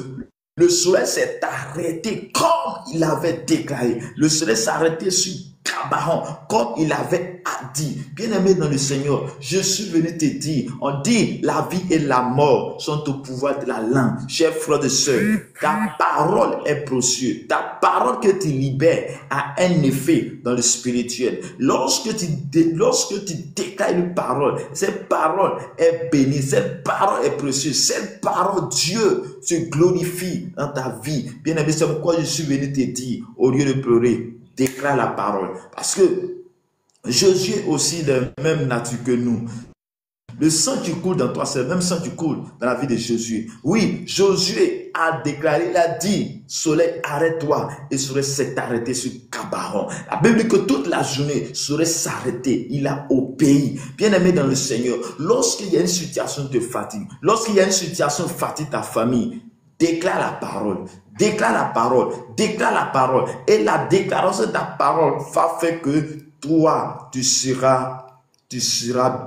S1: le soleil s'est arrêté comme il avait déclaré. Le soleil s'est arrêté sur Gabaon comme il avait dit. Bien-aimé dans le Seigneur, je suis venu te dire, on dit la vie et la mort sont au pouvoir de la langue. Chers frères et sœurs, ta parole est précieuse. Ta parole que tu libères a un effet dans le spirituel. Lorsque tu déclares une parole, cette parole est bénie, cette parole est précieuse, cette parole, Dieu se glorifie dans ta vie. Bien-aimé, c'est pourquoi je suis venu te dire, au lieu de pleurer, déclare la parole. Parce que Jésus est aussi de la même nature que nous. Le sang qui coule dans toi, c'est le même sang qui coule dans la vie de Jésus. Oui, Josué a déclaré, il a dit, soleil, arrête-toi. Et soleil s'est arrêté sur Gabaon. La Bible dit que toute la journée, soleil s'est arrêté. Il a obéi. Bien-aimé dans le Seigneur, lorsqu'il y a une situation de fatigue, lorsqu'il y a une situation de fatigue ta famille, déclare la parole. Déclare la parole. Déclare la parole. Et la déclaration de ta parole va faire que toi, tu seras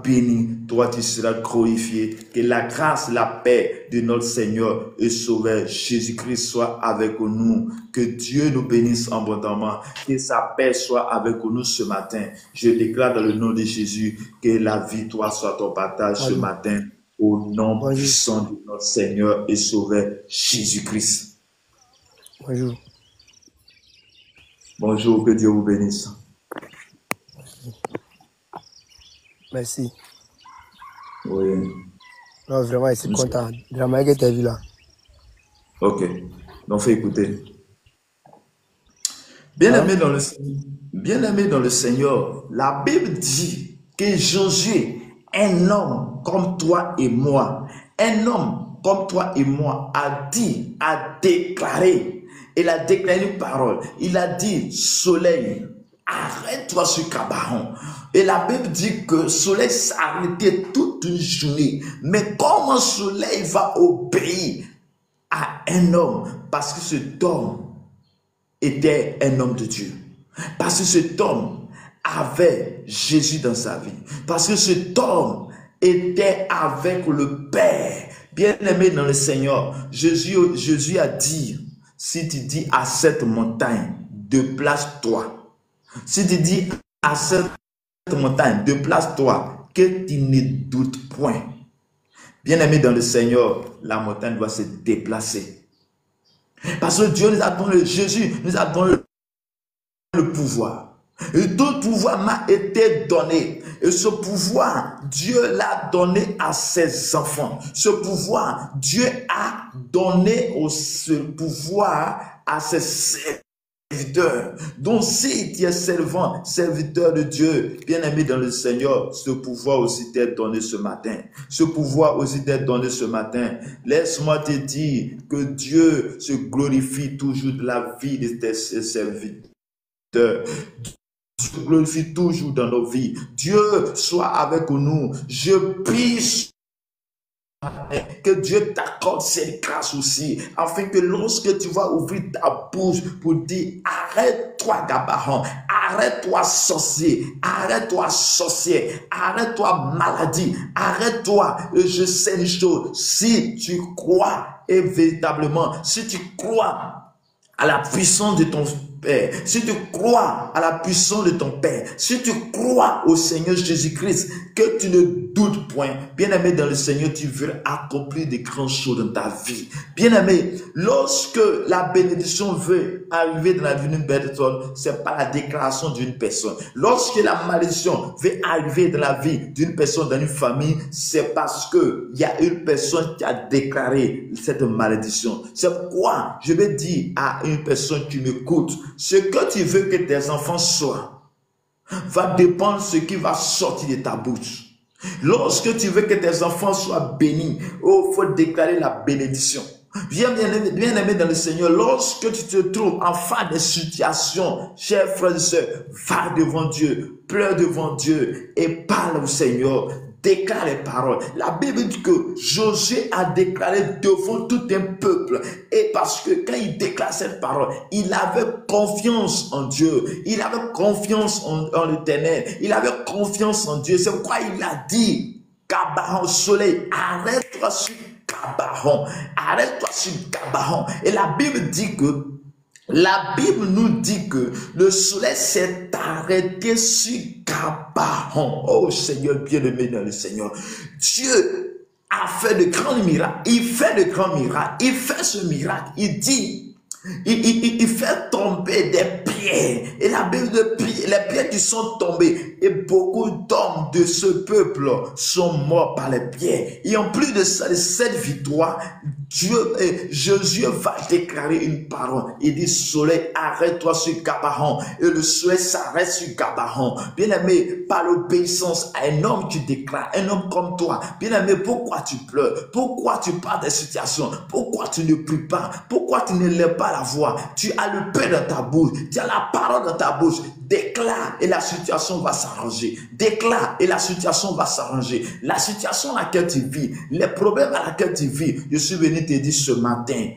S1: béni, toi tu seras glorifié. Que la grâce, la paix de notre Seigneur et Sauveur Jésus-Christ soit avec nous. Que Dieu nous bénisse abondamment. Que sa paix soit avec nous ce matin. Je déclare dans le nom de Jésus que la victoire soit ton partage ce matin. Au nom puissant de notre Seigneur et Sauveur Jésus-Christ.
S2: Bonjour.
S1: Bonjour, que Dieu vous bénisse.
S2: Merci.
S1: Oui.
S2: Non, vraiment, je suis content. Vraiment, que tu as vu là.
S1: Ok. Donc, fais écouter. Bien-aimé dans le Seigneur, la Bible dit que Josué, un homme comme toi et moi, a dit, a déclaré, il a déclaré une parole. Il a dit, soleil, arrête-toi sur Gabaon. Et la Bible dit que le soleil s'est arrêté toute une journée. Mais comment le soleil va obéir à un homme parce que cet homme était un homme de Dieu. Parce que cet homme avait Jésus dans sa vie. Parce que cet homme était avec le Père. Bien-aimé dans le Seigneur, Jésus a dit, si tu dis à cette montagne, déplace-toi. Si tu dis à cette montagne, déplace-toi, que tu ne doutes point. Bien-aimé dans le Seigneur, la montagne doit se déplacer. Parce que Dieu nous a donné, Jésus nous a donné le pouvoir. Et tout pouvoir m'a été donné. Et ce pouvoir, Dieu l'a donné à ses enfants. Ce pouvoir, Dieu a donné ce pouvoir à ses serviteurs. Donc si tu es servant, serviteur de Dieu, bien-aimé dans le Seigneur, ce pouvoir aussi t'est donné ce matin. Ce pouvoir aussi t'est donné ce matin. Laisse-moi te dire que Dieu se glorifie toujours de la vie de ses serviteurs. Dieu se glorifie toujours dans nos vies. Dieu soit avec nous. Je prie que Dieu t'accorde cette grâce aussi, afin que lorsque tu vas ouvrir ta bouche pour dire arrête-toi Gabaron, arrête-toi sorcier, arrête-toi sorcier, arrête-toi maladie, arrête-toi, je sais une chose, si tu crois et véritablement, si tu crois à la puissance de ton Père, si tu crois à la puissance de ton Père, si tu crois au Seigneur Jésus-Christ, que tu ne doutes point, bien-aimé dans le Seigneur, tu veux accomplir de grandes choses dans ta vie. Bien-aimé, lorsque la bénédiction veut arriver dans la vie d'une personne, c'est pas la déclaration d'une personne. Lorsque la malédiction veut arriver dans la vie d'une personne, dans une famille, c'est parce que il y a une personne qui a déclaré cette malédiction. C'est pourquoi je vais dire à une personne qui m'écoute, ce que tu veux que tes enfants soient va dépendre de ce qui va sortir de ta bouche. Lorsque tu veux que tes enfants soient bénis, il faut déclarer la bénédiction. Bien-aimé dans le Seigneur, lorsque tu te trouves en face des situations, chers frères et sœurs, va devant Dieu, pleure devant Dieu et parle au Seigneur. Déclare les paroles. La Bible dit que Josué a déclaré devant tout un peuple. Et parce que quand il déclare cette parole, il avait confiance en Dieu. Il avait confiance en l'Éternel. Il avait confiance en Dieu. C'est pourquoi il a dit, Gabaron, soleil, arrête-toi sur Gabaron. Arrête-toi sur Gabaron. Et la Bible nous dit que le soleil s'est arrêté sur Gabaron. Oh Seigneur, bien-aimé dans le Seigneur. Dieu a fait de grands miracles. Il fait de grands miracles. Il fait ce miracle. Il dit, il fait tomber des pierres. Et la Bible de les pierres qui sont tombées. Et beaucoup d'hommes de ce peuple sont morts par les pierres. Et en plus de ça, de cette victoire, Jésus va déclarer une parole. Il dit, soleil, arrête-toi sur Gabaron. Et le soleil s'arrête sur Gabaron. Bien-aimé, par l'obéissance à un homme qui déclare, un homme comme toi. Bien-aimé, pourquoi tu pleures? Pourquoi tu parles des situations? Pourquoi tu ne pries pas? Pourquoi tu ne lèves pas la voix? Tu as le pain dans ta bouche. Tu as la parole dans ta bouche. Déclare et la situation va s'arranger. Déclare et la situation va s'arranger. La situation à laquelle tu vis, les problèmes à laquelle tu vis, je suis venu te dire ce matin,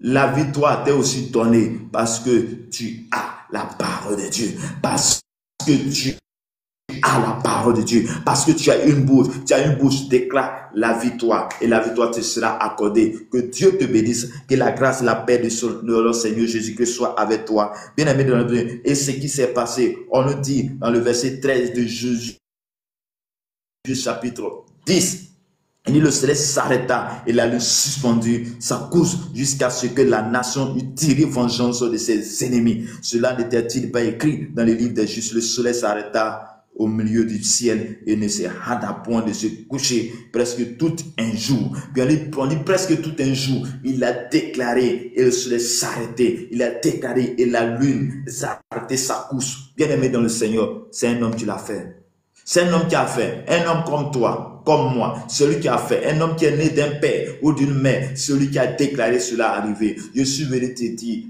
S1: la victoire t'est aussi donnée parce que tu as la parole de Dieu. Parce que tu as la parole de Dieu. Parce que tu as une bouche, déclare la victoire et la victoire te sera accordée. Que Dieu te bénisse, que la grâce, la paix de notre Seigneur Jésus-Christ soit avec toi. Bien-aimé dans le Dieu. Et ce qui s'est passé, on nous dit dans le verset 13 de Jésus, chapitre 10. Il dit, le soleil s'arrêta et la lune suspendue sa course jusqu'à ce que la nation eût tiré vengeance de ses ennemis. Cela n'était-il pas écrit dans les livres des justes? Le soleil s'arrêta au milieu du ciel et ne se hâta point de se coucher presque tout un jour. Bien, on dit presque tout un jour. Il a déclaré et le soleil s'arrêtait. Il a déclaré et la lune s'arrêtait sa course. Bien aimé dans le Seigneur, c'est un homme qui l'a fait. C'est un homme qui a fait. Un homme comme toi, comme moi, celui qui a fait. Un homme qui est né d'un père ou d'une mère, celui qui a déclaré cela arrivé. Je suis venu te dire,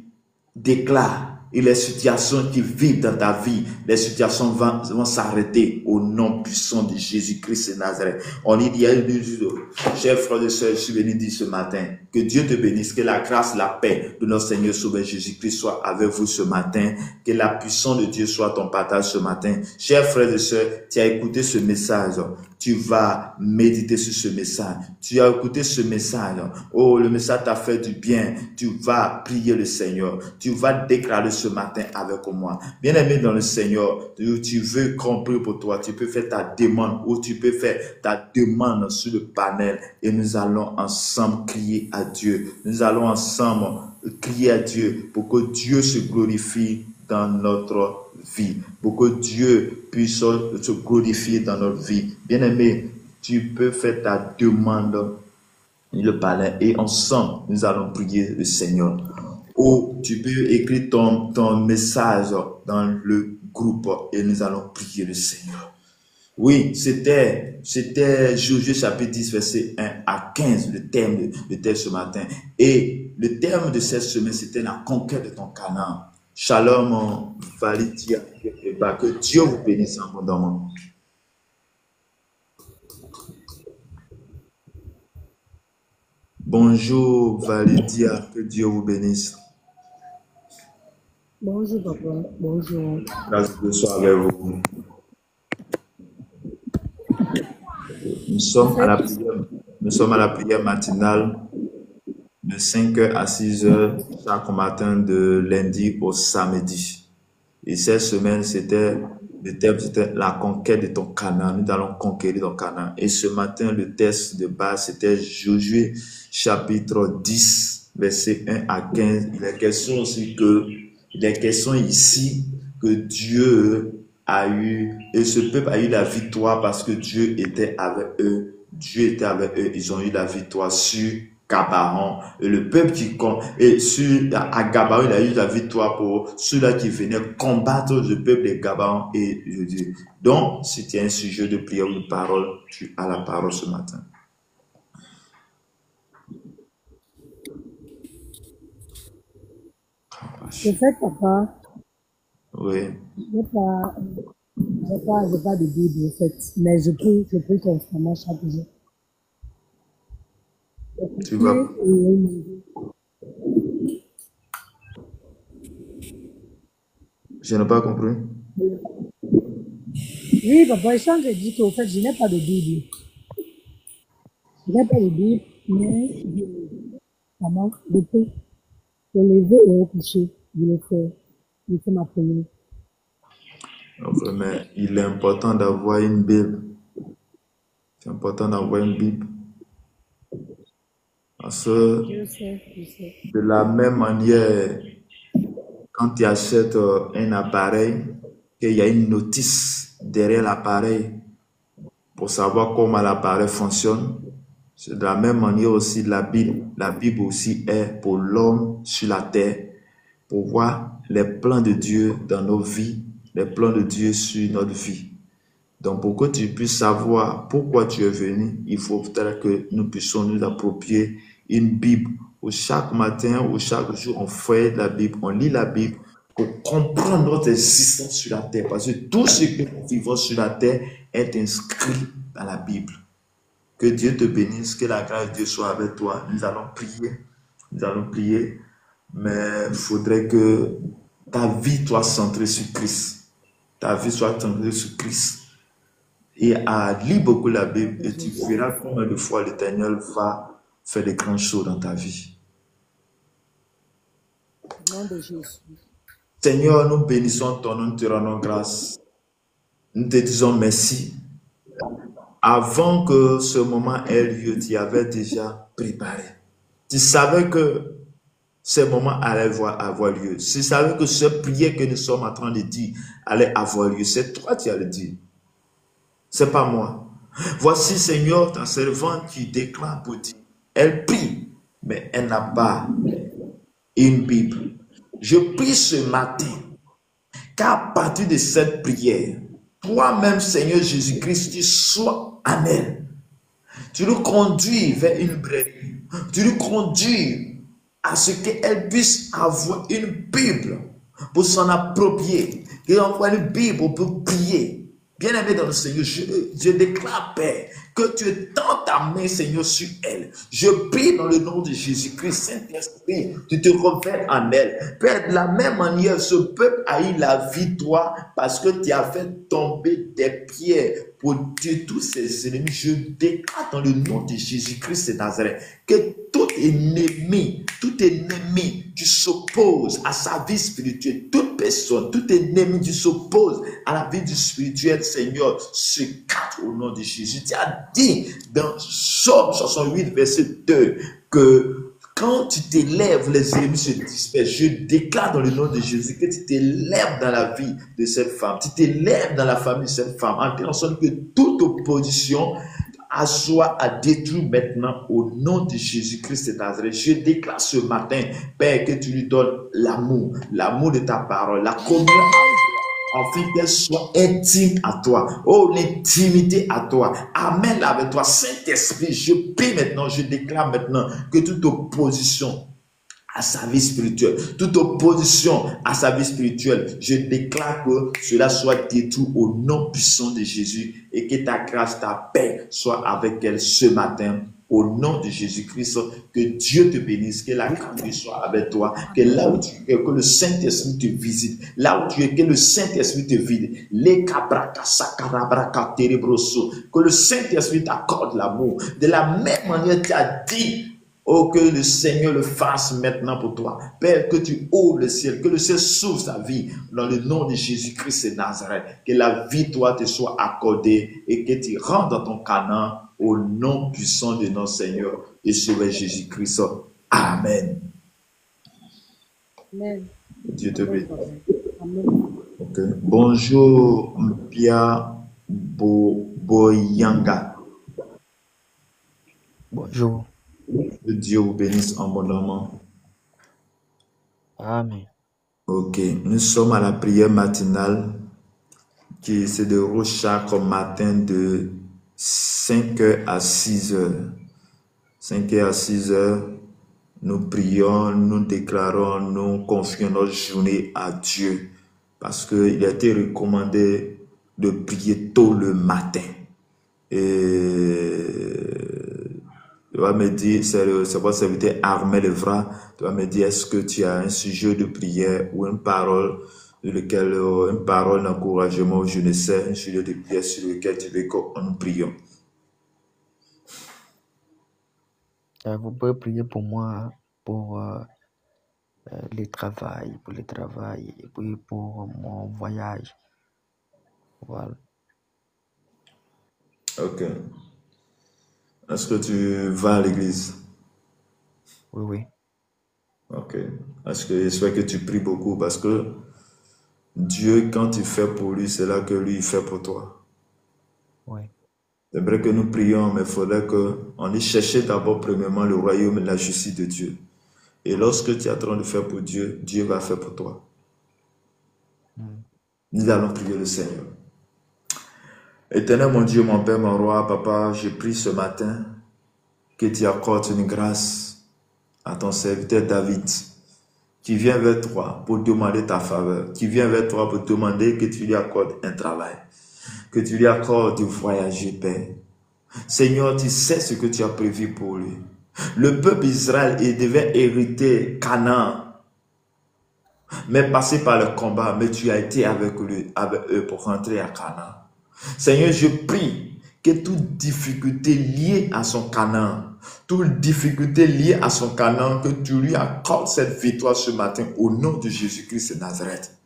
S1: déclare Et les situations qui vivent dans ta vie, les situations vont s'arrêter au nom puissant de Jésus-Christ de Nazareth. On y dit, chers frères et sœurs, je suis venu dire ce matin, que Dieu te bénisse, que la grâce, la paix de notre Seigneur Sauveur Jésus-Christ soit avec vous ce matin, que la puissance de Dieu soit ton partage ce matin. Chers frères et sœurs, tu as écouté ce message, tu vas méditer sur ce message. Tu as écouté ce message, oh, le message t'a fait du bien, tu vas prier le Seigneur, tu vas déclarer ce matin avec moi. Bien-aimé dans le Seigneur, tu veux comprendre pour toi, tu peux faire ta demande ou tu peux faire ta demande sur le panel et nous allons ensemble crier à Dieu. Nous allons ensemble crier à Dieu pour que Dieu se glorifie dans notre vie, pour que Dieu puisse se glorifier dans notre vie. Bien-aimé, tu peux faire ta demande le palais et ensemble nous allons prier le Seigneur. Ou tu peux écrire ton message dans le groupe et nous allons prier le Seigneur. Oui, c'était Josué chapitre 10 verset 1 à 15 le thème ce matin. Et le thème de cette semaine c'était la conquête de ton Canaan. Shalom Validia, que Dieu vous bénisse abondamment. Bonjour Validia, que Dieu vous bénisse.
S3: Bonjour papa, bonjour.
S1: Grâce de soit avec vous. Nous sommes à la prière matinale de 5h à 6h chaque matin de lundi au samedi. Et cette semaine, le thème c'était la conquête de ton Canaan. Nous allons conquérir ton Canaan. Et ce matin, le texte de base, c'était Josué chapitre 10, verset 1 à 15. Il est question ici que Dieu a eu, et ce peuple a eu la victoire parce que Dieu était avec eux. Dieu était avec eux. Ils ont eu la victoire sur Gabaon. Et le peuple à Gabaon, il a eu la victoire pour ceux-là qui venaient combattre le peuple de Gabaon et Dieu. Donc, si tu as un sujet de prière ou de parole, tu as la parole ce matin.
S3: En fait, papa,
S1: oui.
S3: j'ai pas de Bible, en fait, mais je prie constamment chaque jour.
S1: Tu vas. Je n'ai pas compris.
S3: Oui, papa, je suis en train de dire qu'en fait, je n'ai pas de Bible. Je n'ai pas de Bible, mais maman, je peux se lever et recoucher. Je le fais ma prière.
S1: Okay, mais il est important d'avoir une Bible. C'est important d'avoir une Bible. Parce que
S3: Je sais.
S1: de la même manière, quand tu achètes un appareil, qu'il y a une notice derrière l'appareil pour savoir comment l'appareil fonctionne, c'est de la même manière aussi la Bible. La Bible aussi est pour l'homme sur la terre, pour voir les plans de Dieu dans nos vies, les plans de Dieu sur notre vie. Donc, pour que tu puisses savoir pourquoi tu es venu, il faut peut-être que nous puissions nous approprier une Bible où chaque matin ou chaque jour, on feuille la Bible, on lit la Bible pour comprendre notre existence sur la terre. Parce que tout ce que nous vivons sur la terre est inscrit dans la Bible. Que Dieu te bénisse, que la grâce de Dieu soit avec toi. Nous allons prier, mais il faudrait que ta vie soit centrée sur Christ. Ta vie soit centrée sur Christ. Et à lire beaucoup la Bible, et tu verras combien de fois l'Éternel va faire des grandes choses dans ta vie.
S3: Au nom de Jésus.
S1: Seigneur, nous bénissons ton nom, nous te rendons grâce. Nous te disons merci. Avant que ce moment ait lieu, tu avais déjà préparé. Tu savais que ce moment allait avoir lieu. Tu savais que ce prière que nous sommes en train de dire allait avoir lieu. C'est toi qui as le dit. C'est pas moi. Voici, Seigneur, ta servante qui déclare pour dire. Elle prie, mais elle n'a pas une Bible. Je prie ce matin qu'à partir de cette prière, toi-même, Seigneur Jésus-Christ, tu sois en elle. Tu nous conduis vers une librairie. Tu nous conduis à ce qu'elle puisse avoir une Bible pour s'en approprier. Et on voit une Bible pour prier. Bien-aimé dans le Seigneur, je déclare, Père, que tu étends ta main, Seigneur, sur elle. Je prie dans le nom de Jésus-Christ, Saint-Esprit, tu te revêtes en elle. Père, de la même manière, ce peuple a eu la victoire parce que tu as fait tomber des pierres pour tuer tous ses ennemis. Je déclare dans le nom de Jésus-Christ de Nazareth que tout ennemi qui s'oppose à sa vie spirituelle, toute personne, tout ennemi qui s'oppose à la vie du spirituel, Seigneur, se cache au nom de Jésus. Tu as dit dans Somme 68, verset 2, que quand tu t'élèves, les ennemis se dispersent. Je déclare dans le nom de Jésus que tu t'élèves dans la vie de cette femme, tu t'élèves dans la famille de cette femme, en telle sorte que toute opposition soit à détruire maintenant au nom de Jésus-Christ de Nazareth. Je déclare ce matin, Père, que tu lui donnes l'amour de ta parole, la communion afin qu'elle soit intime à toi. Oh, l'intimité à toi. Amen avec toi. Saint-Esprit, je prie maintenant, je déclare maintenant que toute opposition à sa vie spirituelle, toute opposition à sa vie spirituelle, je déclare que cela soit détruit au nom puissant de Jésus et que ta grâce, ta paix soit avec elle ce matin. Au nom de Jésus-Christ, que Dieu te bénisse, que la grâce soit avec toi, que là où tu es, que le Saint-Esprit te visite, là où tu es, que le Saint-Esprit te vide, que le Saint-Esprit t'accorde l'amour. De la même manière, tu as dit, oh, que le Seigneur le fasse maintenant pour toi. Père, que tu ouvres le ciel, que le ciel s'ouvre sa vie dans le nom de Jésus-Christ de Nazareth. Que la victoire te soit accordée et que tu rentres dans ton Canaan au nom puissant de notre Seigneur et Sauveur Jésus-Christ. Amen.
S3: Amen.
S1: Dieu te bénisse.
S3: Amen.
S1: Okay. Bonjour, Mpia Boyanga.
S2: Bonjour.
S1: Que Dieu vous bénisse abondamment.
S2: Amen.
S1: Ok, nous sommes à la prière matinale qui se déroule chaque matin de 5h à 6h. 5h à 6h, nous prions, nous déclarons, nous confions notre journée à Dieu. Parce qu'il a été recommandé de prier tôt le matin. Et tu vas me dire, c'est votre serviteur Armel Evra, tu vas me dire, est-ce que tu as un sujet de prière ou une parole une parole d'encouragement, je ne sais, un sujet de prière sur lequel tu veux qu'on nous prions.
S2: Vous pouvez prier pour moi, pour le travail, et puis pour mon voyage. Voilà.
S1: Ok. Est-ce que tu vas à l'église?
S2: Oui, oui.
S1: Ok. Est-ce que j'espère que tu pries beaucoup parce que Dieu, quand tu fais pour lui, c'est là que lui, il fait pour toi.
S2: Oui.
S1: C'est vrai que nous prions, mais il faudrait qu'on y cherche d'abord premièrement le royaume et la justice de Dieu. Et lorsque tu es en train de faire pour Dieu, Dieu va faire pour toi. Nous allons prier le Seigneur. Éternel mon Dieu, mon Père, mon roi, Papa, je prie ce matin que tu accordes une grâce à ton serviteur David, qui vient vers toi pour demander ta faveur, qui vient vers toi pour demander que tu lui accordes un travail, que tu lui accordes de voyager, Père. Seigneur, tu sais ce que tu as prévu pour lui. Le peuple d'Israël devait hériter Canaan, mais passer par le combat, mais tu as été avec eux pour rentrer à Canaan. Seigneur, je prie que toute difficulté liée à son Canaan, toute difficulté liée à son Canaan, que tu lui accordes cette victoire ce matin au nom de Jésus-Christ de Nazareth.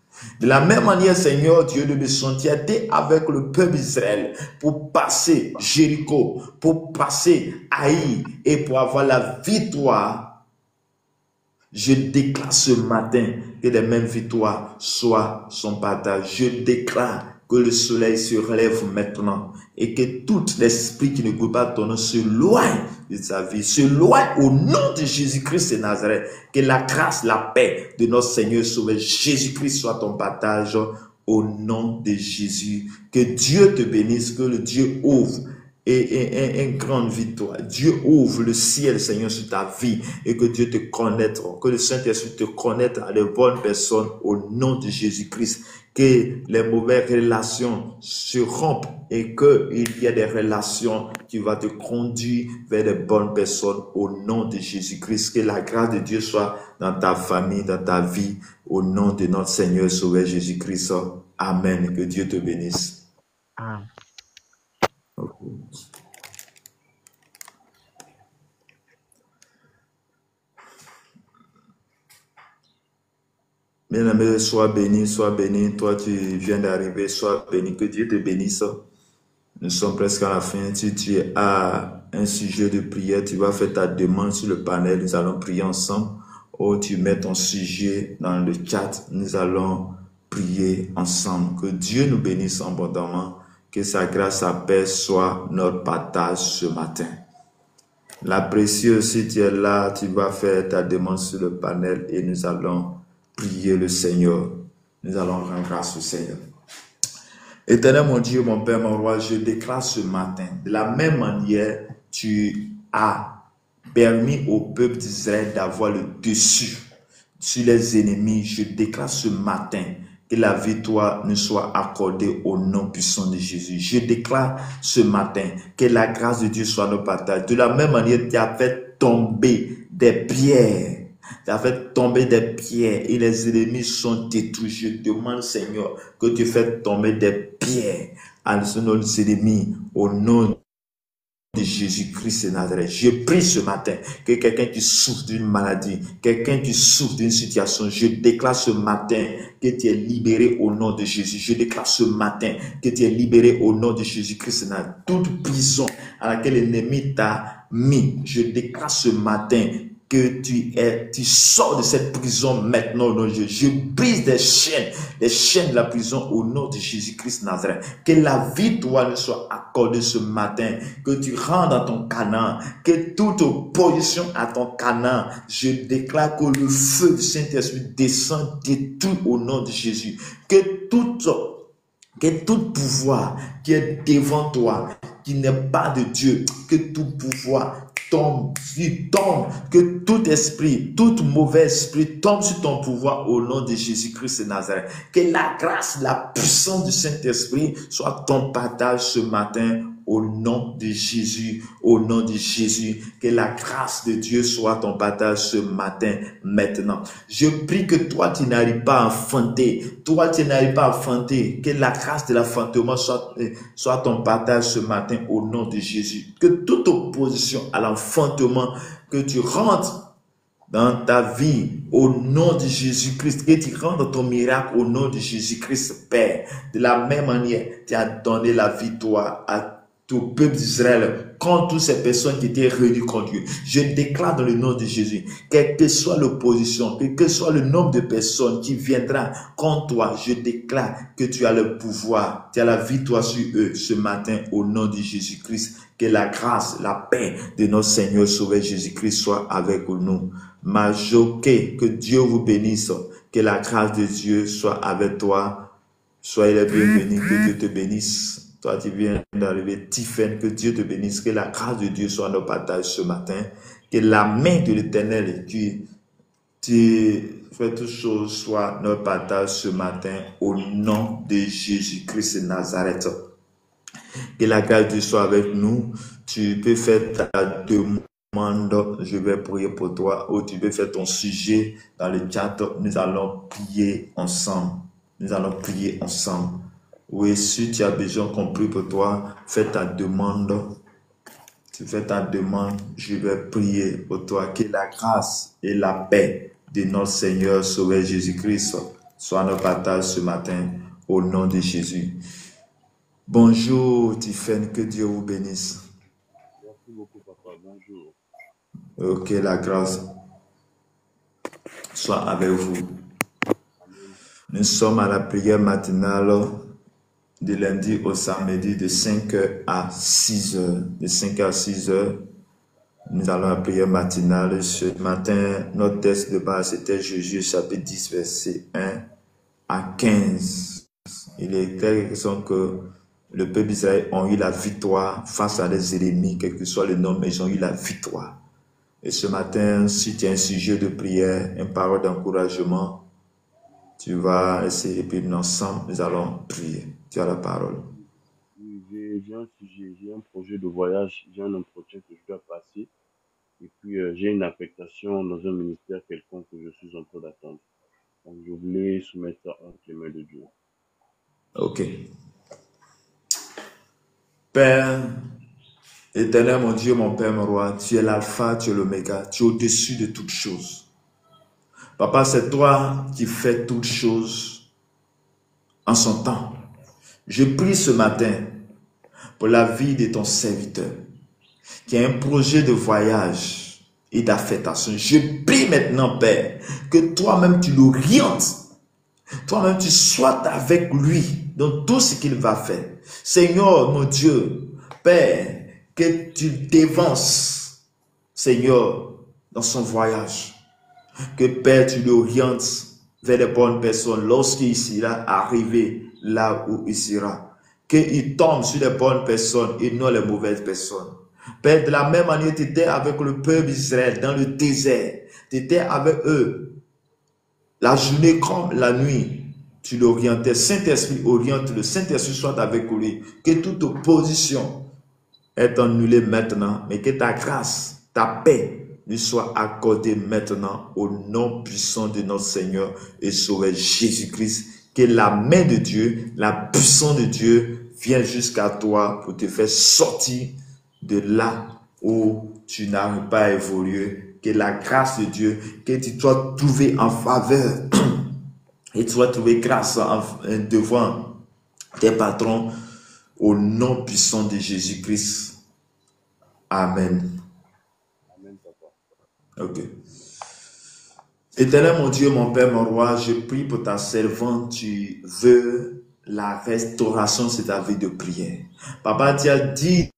S1: De la même manière, Seigneur, Dieu de bénédiction, tu as été avec le peuple d'Israël pour passer Jéricho, pour passer Haï et pour avoir la victoire. Je déclare ce matin que les mêmes victoires soient son partage. Je déclare que le soleil se relève maintenant et que tout l'esprit qui ne peut pas ton nom se loigne de sa vie, se loigne au nom de Jésus-Christ de Nazareth. Que la grâce, la paix de notre Seigneur Sauveur Jésus-Christ soit ton partage au nom de Jésus. Que Dieu te bénisse, que le Dieu ouvre et une grande victoire. Dieu ouvre le ciel, Seigneur, sur ta vie et que Dieu te connaisse, que le Saint-Esprit te connaisse à les bonnes personnes au nom de Jésus-Christ. Que les mauvaises relations se rompent et qu'il y ait des relations qui vont te conduire vers les bonnes personnes au nom de Jésus-Christ. Que la grâce de Dieu soit dans ta famille, dans ta vie, au nom de notre Seigneur Sauveur Jésus-Christ. Amen. Que Dieu te bénisse.
S4: Amen.
S1: Okay. Bien-aimé, sois béni, sois béni. Toi, tu viens d'arriver, sois béni. Que Dieu te bénisse. Nous sommes presque à la fin. Si tu as un sujet de prière, tu vas faire ta demande sur le panel. Nous allons prier ensemble. Ou tu mets ton sujet dans le chat. Nous allons prier ensemble. Que Dieu nous bénisse abondamment. Que sa grâce, sa paix soit notre partage ce matin. La précieuse, si tu es là, tu vas faire ta demande sur le panel et nous allons prier le Seigneur. Nous allons rendre grâce au Seigneur. Éternel mon Dieu, mon Père, mon Roi, je déclare ce matin, de la même manière, tu as permis au peuple d'Israël d'avoir le dessus sur les ennemis. Je déclare ce matin que la victoire nous soit accordée au nom puissant de Jésus. Je déclare ce matin que la grâce de Dieu soit notre partage. De la même manière, tu as fait tomber des pierres. Tu as fait tomber des pierres et les ennemis sont détruits. Je demande, Seigneur, que tu fasses tomber des pierres à nos ennemis au nom de Jésus-Christ de Nazareth. Je prie ce matin que quelqu'un qui souffre d'une maladie, quelqu'un qui souffre d'une situation, je déclare ce matin que tu es libéré au nom de Jésus. Je déclare ce matin que tu es libéré au nom de Jésus-Christ de Nazareth. Toute prison à laquelle l'ennemi t'a mis, je déclare ce matin que tu sors de cette prison maintenant au nom de Jésus. Je brise les chaînes de la prison au nom de Jésus-Christ Nazareth. Que la victoire nous soit accordée ce matin, que tu rentres dans ton Canaan, que toute opposition à ton Canaan, je déclare que le feu du Saint-Esprit descend détruit au nom de Jésus. Que tout pouvoir qui est devant toi, qui n'est pas de Dieu, que tout pouvoir tombe, que tout esprit, tout mauvais esprit tombe sur ton pouvoir au nom de Jésus-Christ de Nazareth. Que la grâce, la puissance du Saint-Esprit soit ton partage ce matin au nom de Jésus, au nom de Jésus. Que la grâce de Dieu soit ton partage ce matin, maintenant. Je prie que toi, tu n'arrives pas à enfanter. Toi, tu n'arrives pas à enfanter. Que la grâce de l'enfantement soit ton partage ce matin au nom de Jésus. Que toute opposition à l'enfantement, que tu rentres dans ta vie au nom de Jésus-Christ, que tu rentres dans ton miracle au nom de Jésus-Christ, Père. De la même manière, tu as donné la victoire à tout peuple d'Israël contre toutes ces personnes qui étaient réunies contre Dieu. Je déclare dans le nom de Jésus, quelle que soit l'opposition, quel que soit le nombre de personnes qui viendra contre toi, je déclare que tu as le pouvoir, tu as la victoire sur eux ce matin au nom de Jésus-Christ. Que la grâce, la paix de notre Seigneur Sauveur Jésus-Christ soit avec nous. Majoké, que Dieu vous bénisse, que la grâce de Dieu soit avec toi. Soyez les bienvenus, que Dieu te bénisse. Toi, tu viens d'arriver, Tiffen, que Dieu te bénisse, que la grâce de Dieu soit notre partage ce matin, que la main de l'Éternel qui fait toutes choses soit notre partage ce matin au nom de Jésus-Christ de Nazareth. Que la grâce de Dieu soit avec nous. Tu peux faire ta demande, je vais prier pour toi, ou tu peux faire ton sujet dans le chat. Nous allons prier ensemble. Nous allons prier ensemble. Oui, si tu as besoin qu'on prie pour toi, fais ta demande. Tu fais ta demande, je vais prier pour toi. Que la grâce et la paix de notre Seigneur Sauveur Jésus-Christ soient notre partage ce matin au nom de Jésus. Bonjour Tiffen, que Dieu vous bénisse.
S5: Merci beaucoup, papa. Bonjour.
S1: Ok, la grâce soit avec vous. Nous sommes à la prière matinale de lundi au samedi de 5h à 6h. De 5h à 6h, nous allons à la prière matinale. Ce matin, notre texte de base était Jésus chapitre 10, verset 1 à 15. Il est question que Le peuple d'Israël ont eu la victoire face à des ennemis, quel que soit le nom, mais ils ont eu la victoire. Et ce matin, si tu as un sujet de prière, une parole d'encouragement, tu vas essayer, et puis ensemble, nous allons prier. Tu as la parole.
S5: Oui, j'ai un sujet, j'ai un projet de voyage, j'ai un entretien que je dois passer. Et puis, j'ai une affectation dans un ministère quelconque que je suis en train d'attendre. Donc, je voulais soumettre ça entre les mains de Dieu.
S1: Ok. Père, éternel, mon Dieu, mon Père, mon roi, tu es l'alpha, tu es l'oméga, tu es au-dessus de toutes choses. Papa, c'est toi qui fais toutes choses en son temps. Je prie ce matin pour la vie de ton serviteur, qui a un projet de voyage et d'affectation. Je prie maintenant, Père, que toi-même tu l'orientes. Toi-même tu sois avec lui dans tout ce qu'il va faire. Seigneur, mon Dieu, Père, que tu dévances, Seigneur, dans son voyage. Que Père, tu l'orientes vers les bonnes personnes lorsqu'il sera arrivé là où il sera. Qu'il tombe sur les bonnes personnes et non les mauvaises personnes. Père, de la même manière, tu étais avec le peuple d'Israël dans le désert. Tu étais avec eux la journée comme la nuit. Tu l'orientais. Saint-Esprit, oriente-le. Saint-Esprit soit avec lui. Que toute opposition est annulée maintenant, mais que ta grâce, ta paix, lui soit accordée maintenant au nom puissant de notre Seigneur et Sauveur Jésus-Christ. Que la main de Dieu, la puissance de Dieu vienne jusqu'à toi pour te faire sortir de là où tu n'arrives pas à évoluer. Que la grâce de Dieu, que tu sois trouvé en faveur et tu sois trouvé grâce devant tes patrons au nom puissant de Jésus-Christ. Amen.
S5: Amen, papa.
S1: Ok. Éternel mon Dieu, mon Père, mon roi, je prie pour ta servante. Tu veux la restauration de ta vie de prière. Papa, tu as dit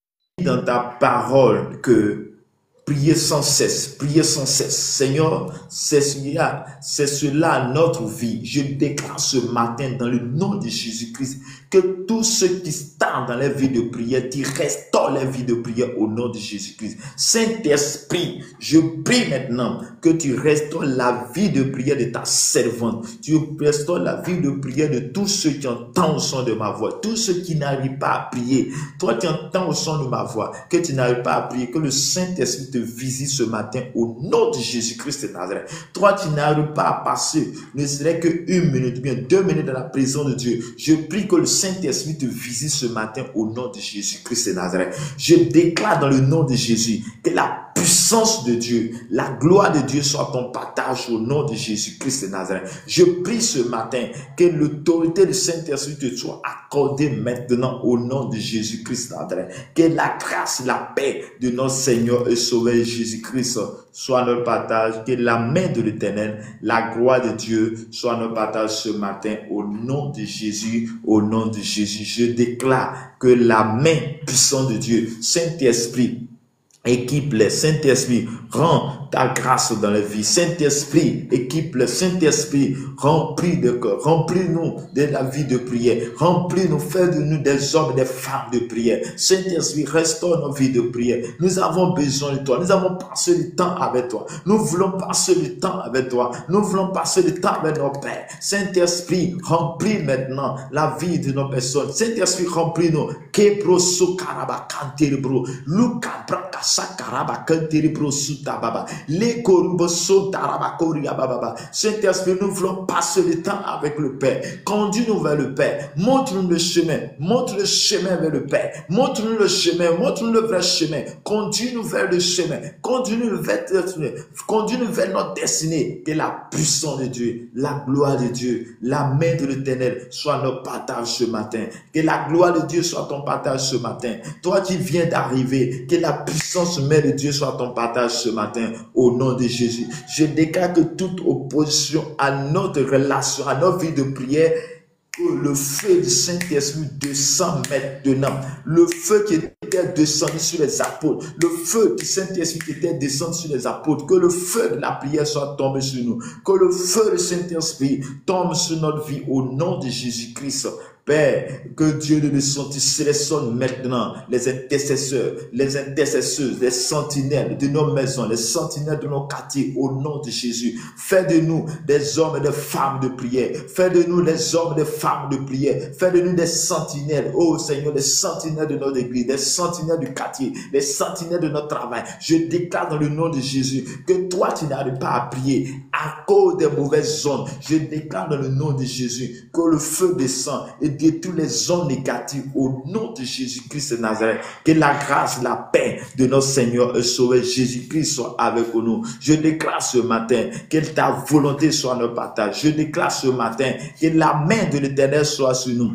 S1: dans ta parole que priez sans cesse, priez sans cesse. Seigneur, c'est cela notre vie. Je déclare ce matin dans le nom de Jésus-Christ que tous ceux qui startent dans la vie de prière, tu restaures la vie de prière au nom de Jésus-Christ. Saint-Esprit, je prie maintenant que tu restaures la vie de prière de ta servante. Tu restaures la vie de prière de tous ceux qui entendent le son de ma voix, tous ceux qui n'arrivent pas à prier. Toi, tu entends le son de ma voix, que tu n'arrives pas à prier, que le Saint-Esprit te visite ce matin au nom de Jésus-Christ de Nazareth. Toi, tu n'arrives pas à passer, ne serait que 1 minute, bien 2 minutes dans la présence de Dieu. Je prie que le Saint-Esprit te visite ce matin au nom de Jésus-Christ de Nazareth. Je déclare dans le nom de Jésus que la puissance de Dieu, la gloire de Dieu soit ton partage au nom de Jésus-Christ de Nazareth. Je prie ce matin que l'autorité du Saint-Esprit te soit accordée maintenant au nom de Jésus-Christ de Nazareth. Que la grâce, la paix de notre Seigneur et Sauveur Jésus-Christ soit notre partage. Que la main de l'Éternel, la gloire de Dieu soit notre partage ce matin au nom de Jésus, au nom de Jésus. Je déclare que la main puissante de Dieu, Saint-Esprit, équipe les Saint-Esprit, rend ta grâce dans la vie. Saint-Esprit, équipe le Saint-Esprit, remplis de cœur, remplis-nous de la vie de prière, remplis-nous, fais de nous des hommes et des femmes de prière. Saint-Esprit, restaure nos vies de prière. Nous avons besoin de toi, nous avons passé du temps avec toi, nous voulons passer du temps avec toi, nous voulons passer du temps avec nos pères. Saint-Esprit, remplis maintenant la vie de nos personnes. Saint-Esprit, remplis-nous. Kebro sokaraba kanterebro, luka braka sakaraba kanterebro sutababa. Saint-Esprit, nous voulons passer le temps avec le Père. Conduis-nous vers le Père. Montre-nous le chemin. Montre le chemin vers le Père. Montre-nous le chemin. Montre-nous le vrai chemin. Conduis-nous vers le chemin. Conduis-nous vers notre destinée. Que la puissance de Dieu, la gloire de Dieu, la main de l'Éternel soit notre partage ce matin. Que la gloire de Dieu soit ton partage ce matin. Toi qui viens d'arriver, que la puissance main de Dieu soit ton partage ce matin. Au nom de Jésus, je déclare que toute opposition à notre relation, à notre vie de prière, que le feu du Saint-Esprit descend maintenant. Le feu qui était descendu sur les apôtres, le feu du Saint-Esprit qui était descendu sur les apôtres, que le feu de la prière soit tombé sur nous, que le feu du Saint-Esprit tombe sur notre vie au nom de Jésus-Christ. Père, que Dieu de le sentir sélectionne maintenant les intercesseurs, les intercesseuses, les sentinelles de nos maisons, les sentinelles de nos quartiers au nom de Jésus. Fais de nous des hommes et des femmes de prière. Fais de nous des hommes et des femmes de prière. Fais de nous des sentinelles, oh Seigneur, des sentinelles de notre église, des sentinelles du quartier, des sentinelles de notre travail. Je déclare dans le nom de Jésus que toi tu n'arrives pas à prier à cause des mauvaises ondes. Je déclare dans le nom de Jésus que le feu descend et détruit les ondes négatives au nom de Jésus-Christ de Nazareth. Que la grâce, la paix de notre Seigneur et Sauveur Jésus-Christ soit avec nous. Je déclare ce matin que ta volonté soit notre partage. Je déclare ce matin que la main de l'Éternel soit sur nous.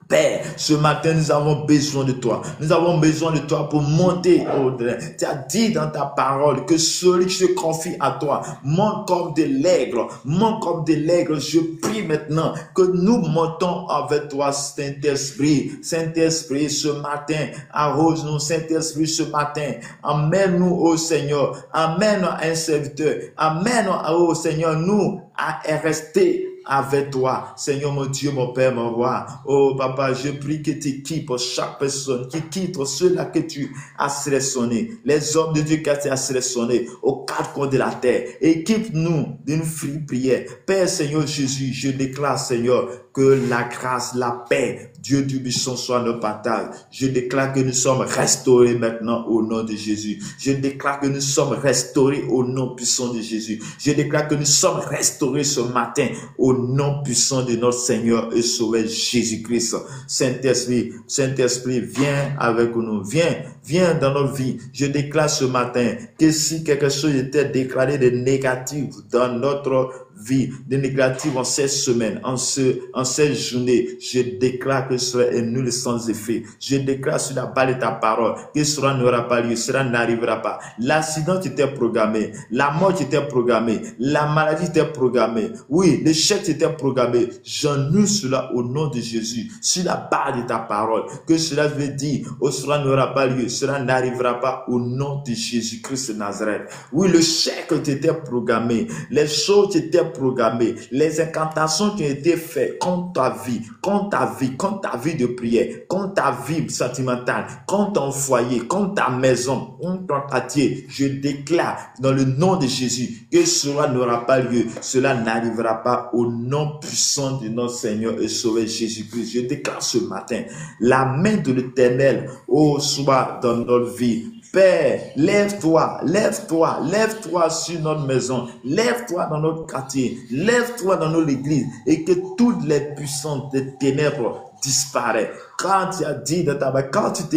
S1: Père, ce matin, nous avons besoin de toi. Nous avons besoin de toi pour monter au-delà. Tu as dit dans ta parole que celui qui se confie à toi monte comme de l'aigle. Monte comme de l'aigle. Je prie maintenant que nous montons avec toi, Saint-Esprit. Saint-Esprit, ce matin, arrose-nous, Saint-Esprit, ce matin. Amène-nous, ô Seigneur. Amène-nous un serviteur. Amène-nous, ô Seigneur, nous à rester avec toi, Seigneur mon Dieu, mon Père, mon Roi. Oh Papa, je prie que tu équipes chaque personne, qui quitte ceux-là que tu as sélectionnés, les hommes de Dieu que tu as sélectionnés aux quatre coins de la terre. Équipe-nous d'une free prière. Père Seigneur Jésus, je déclare Seigneur que la grâce, la paix, Dieu du buisson soit notre partage. Je déclare que nous sommes restaurés maintenant au nom de Jésus. Je déclare que nous sommes restaurés au nom puissant de Jésus. Je déclare que nous sommes restaurés ce matin au nom puissant de notre Seigneur et Sauveur Jésus-Christ. Saint-Esprit, Saint-Esprit, viens avec nous. Viens dans notre vie. Je déclare ce matin que si quelque chose était déclaré de négatif dans notre vie, de négatif en cette semaine, en cette journée, je déclare que ce sera nul sans effet. Je déclare sur la balle de ta parole que cela n'aura pas lieu, cela n'arrivera pas. L'accident était programmé, la mort était programmée, la maladie était programmée, oui, l'échec était programmé. J'annule cela au nom de Jésus, sur la balle de ta parole, que cela veut dire, oh, cela n'aura pas lieu, cela n'arrivera pas au nom de Jésus-Christ de Nazareth. Oui, le chèque était programmé, les choses étaient programmées, les incantations qui ont été faites contre ta vie, contre ta vie de prière, contre ta vie sentimentale, contre ton foyer, contre ta maison, contre ton quartier. Je déclare dans le nom de Jésus que cela n'aura pas lieu, cela n'arrivera pas au nom puissant de notre Seigneur et Sauveur Jésus-Christ. Je déclare ce matin la main de l'Éternel, oh, soit dans notre vie. Père, lève-toi, lève-toi, lève-toi sur notre maison, lève-toi dans notre quartier, lève-toi dans notre église et que toutes les puissances des ténèbres disparaissent. Quand tu as dit dans ta Bible, quand tu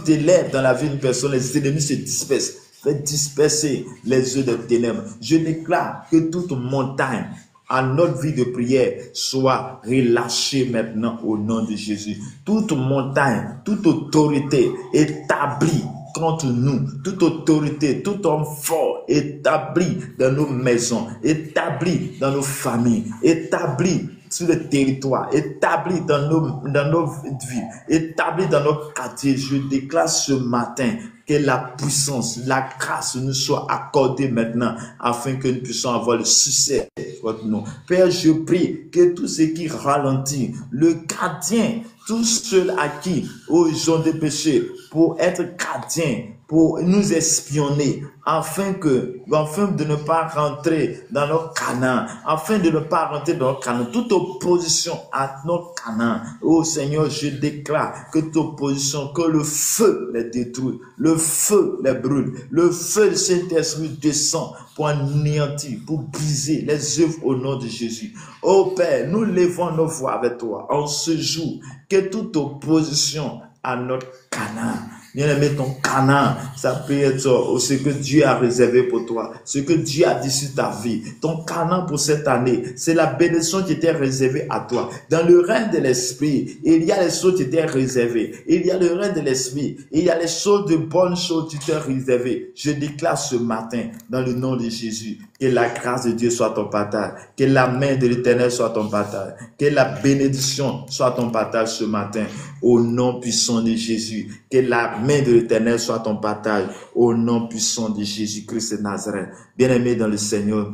S1: t'élèves dans la vie d'une personne, les ennemis se dispersent. Fais disperser les œufs des ténèbres. Je déclare que toute montagne à notre vie de prière soit relâchée maintenant au nom de Jésus. Toute montagne, toute autorité établie contre nous, toute autorité, tout homme fort établi dans nos maisons, établi dans nos familles, établi sur le territoire, établi dans nos vies, établi dans nos quartiers, je déclare ce matin que la puissance, la grâce nous soit accordée maintenant afin que nous puissions avoir le succès votre nom. Père, je prie que tout ce qui ralentit, le gardien, tous ceux à qui ils ont des péchés pour être gardiens, pour nous espionner, afin de ne pas rentrer dans notre Canaan, afin de ne pas rentrer dans notre Canaan, toute opposition à notre Canaan. Oh Seigneur, je déclare que toute opposition, que le feu les détruit, le feu les brûle, le feu de Saint-Esprit descend pour anéantir, pour briser les œuvres au nom de Jésus. Oh Père, nous levons nos voix avec toi en ce jour, que toute opposition à notre Canaan, bien-aimé, ton Canaan, ça peut être ce que Dieu a réservé pour toi, ce que Dieu a dit sur ta vie. Ton Canaan pour cette année, c'est la bénédiction qui était réservée à toi. Dans le règne de l'Esprit, il y a les choses qui étaient réservées. Il y a le règne de l'Esprit. Il y a les choses de bonnes choses qui étaient réservées. Je déclare ce matin, dans le nom de Jésus, que la grâce de Dieu soit ton partage, que la main de l'Éternel soit ton partage, que la bénédiction soit ton partage ce matin, au nom puissant de Jésus, que la main de l'Éternel soit ton partage, au nom puissant de Jésus-Christ de Nazareth. Bien-aimé dans le Seigneur,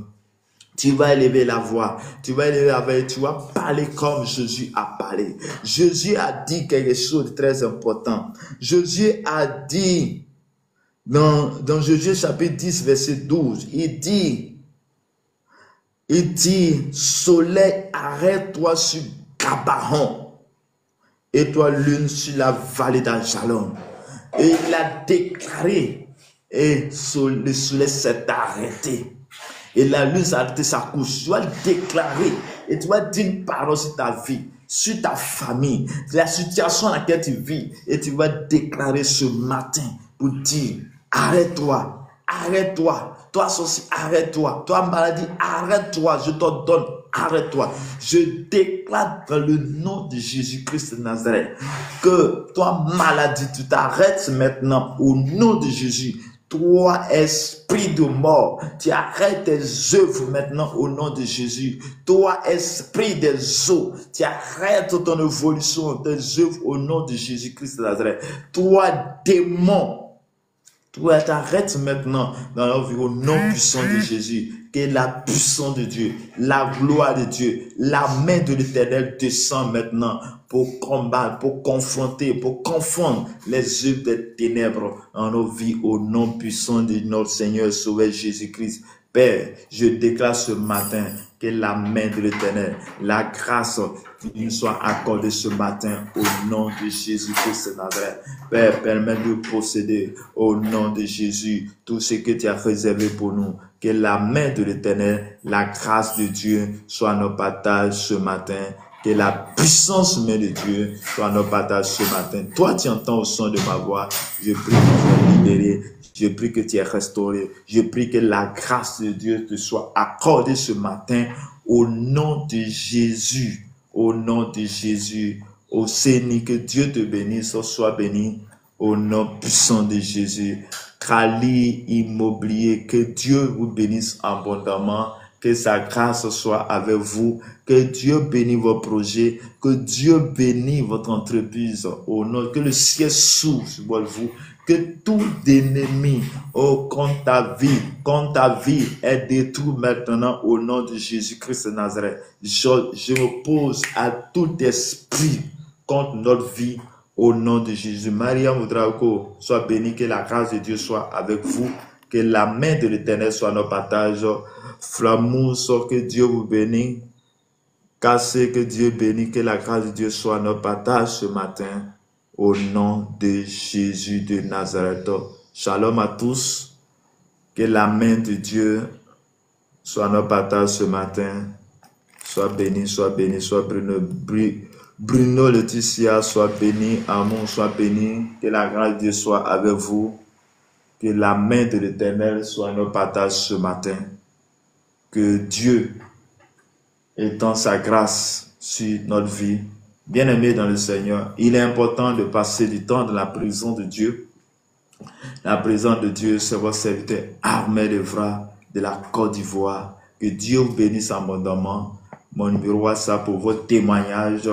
S1: Tu vas élever la voix, tu vas élever la voix et tu vas parler comme Jésus a parlé. Jésus a dit quelque chose de très important. Jésus a dit, dans Jésus chapitre 10, verset 12, il dit, soleil, arrête-toi sur Gabaon, et toi lune sur la vallée d'Ajalon. Et il a déclaré, et le soleil s'est arrêté. Et la lune s'est arrêtée sa course. Tu vas le déclarer et tu vas dire une parole sur ta vie, sur ta famille, la situation dans laquelle tu vis. Et tu vas déclarer ce matin pour dire, arrête-toi, arrête-toi. Toi, sorcier, arrête-toi. Toi, maladie, arrête-toi. Je t'ordonne, arrête-toi. Je déclare dans le nom de Jésus-Christ de Nazareth que toi, maladie, tu t'arrêtes maintenant au nom de Jésus. Toi, esprit de mort, tu arrêtes tes œuvres maintenant au nom de Jésus. Toi, esprit des eaux, tu arrêtes ton évolution, tes œuvres au nom de Jésus-Christ de Nazareth. Toi, démon, toi, t'arrêtes maintenant dans la vie au nom puissant de Jésus. Que la puissance de Dieu, la gloire de Dieu, la main de l'Éternel descend maintenant pour combattre, pour confronter, pour confondre les œuvres des ténèbres dans nos vies au nom puissant de notre Seigneur Sauveur Jésus-Christ. Père, je déclare ce matin que la main de l'Éternel, la grâce nous soit accordée ce matin au nom de Jésus-Christ de Nazareth. Père, permets-nous de posséder au nom de Jésus tout ce que tu as réservé pour nous. Que la main de l'Éternel, la grâce de Dieu soit notre partage ce matin. Que la puissance même de Dieu soit notre partage ce matin. Toi, tu entends au son de ma voix. Je prie que tu es libéré. Je prie que tu es restauré. Je prie que la grâce de Dieu te soit accordée ce matin au nom de Jésus. Au nom de Jésus. Au Seigneur, que Dieu te bénisse. Sois béni au nom puissant de Jésus. Crali Immobilier, que Dieu vous bénisse abondamment. Que sa grâce soit avec vous. Que Dieu bénisse vos projets. Que Dieu bénisse votre entreprise. Au nom, que le ciel s'ouvre sur vous. Que tout ennemi, contre ta vie est détruit maintenant au nom de Jésus-Christ de Nazareth. Je m'oppose à tout esprit contre notre vie au nom de Jésus. Maria Moudraoko, sois bénie, que la grâce de Dieu soit avec vous. Que la main de l'Éternel soit notre partage. Flamousse, que Dieu vous bénisse. Cassez, que Dieu bénisse, que la grâce de Dieu soit notre partage ce matin. Au nom de Jésus de Nazareth. Shalom à tous. Que la main de Dieu soit notre partage ce matin. Sois béni, sois béni, sois Bruno Laetitia, sois béni. Amour, sois béni. Que la grâce de Dieu soit avec vous. Que la main de l'Éternel soit notre partage ce matin. Que Dieu étend sa grâce sur notre vie. Bien-aimés dans le Seigneur, il est important de passer du temps dans la présence de Dieu. La présence de Dieu, c'est votre serviteur Armel Evra de la Côte d'Ivoire. Que Dieu vous bénisse abondamment. Mon numéro WhatsApp pour votre témoignage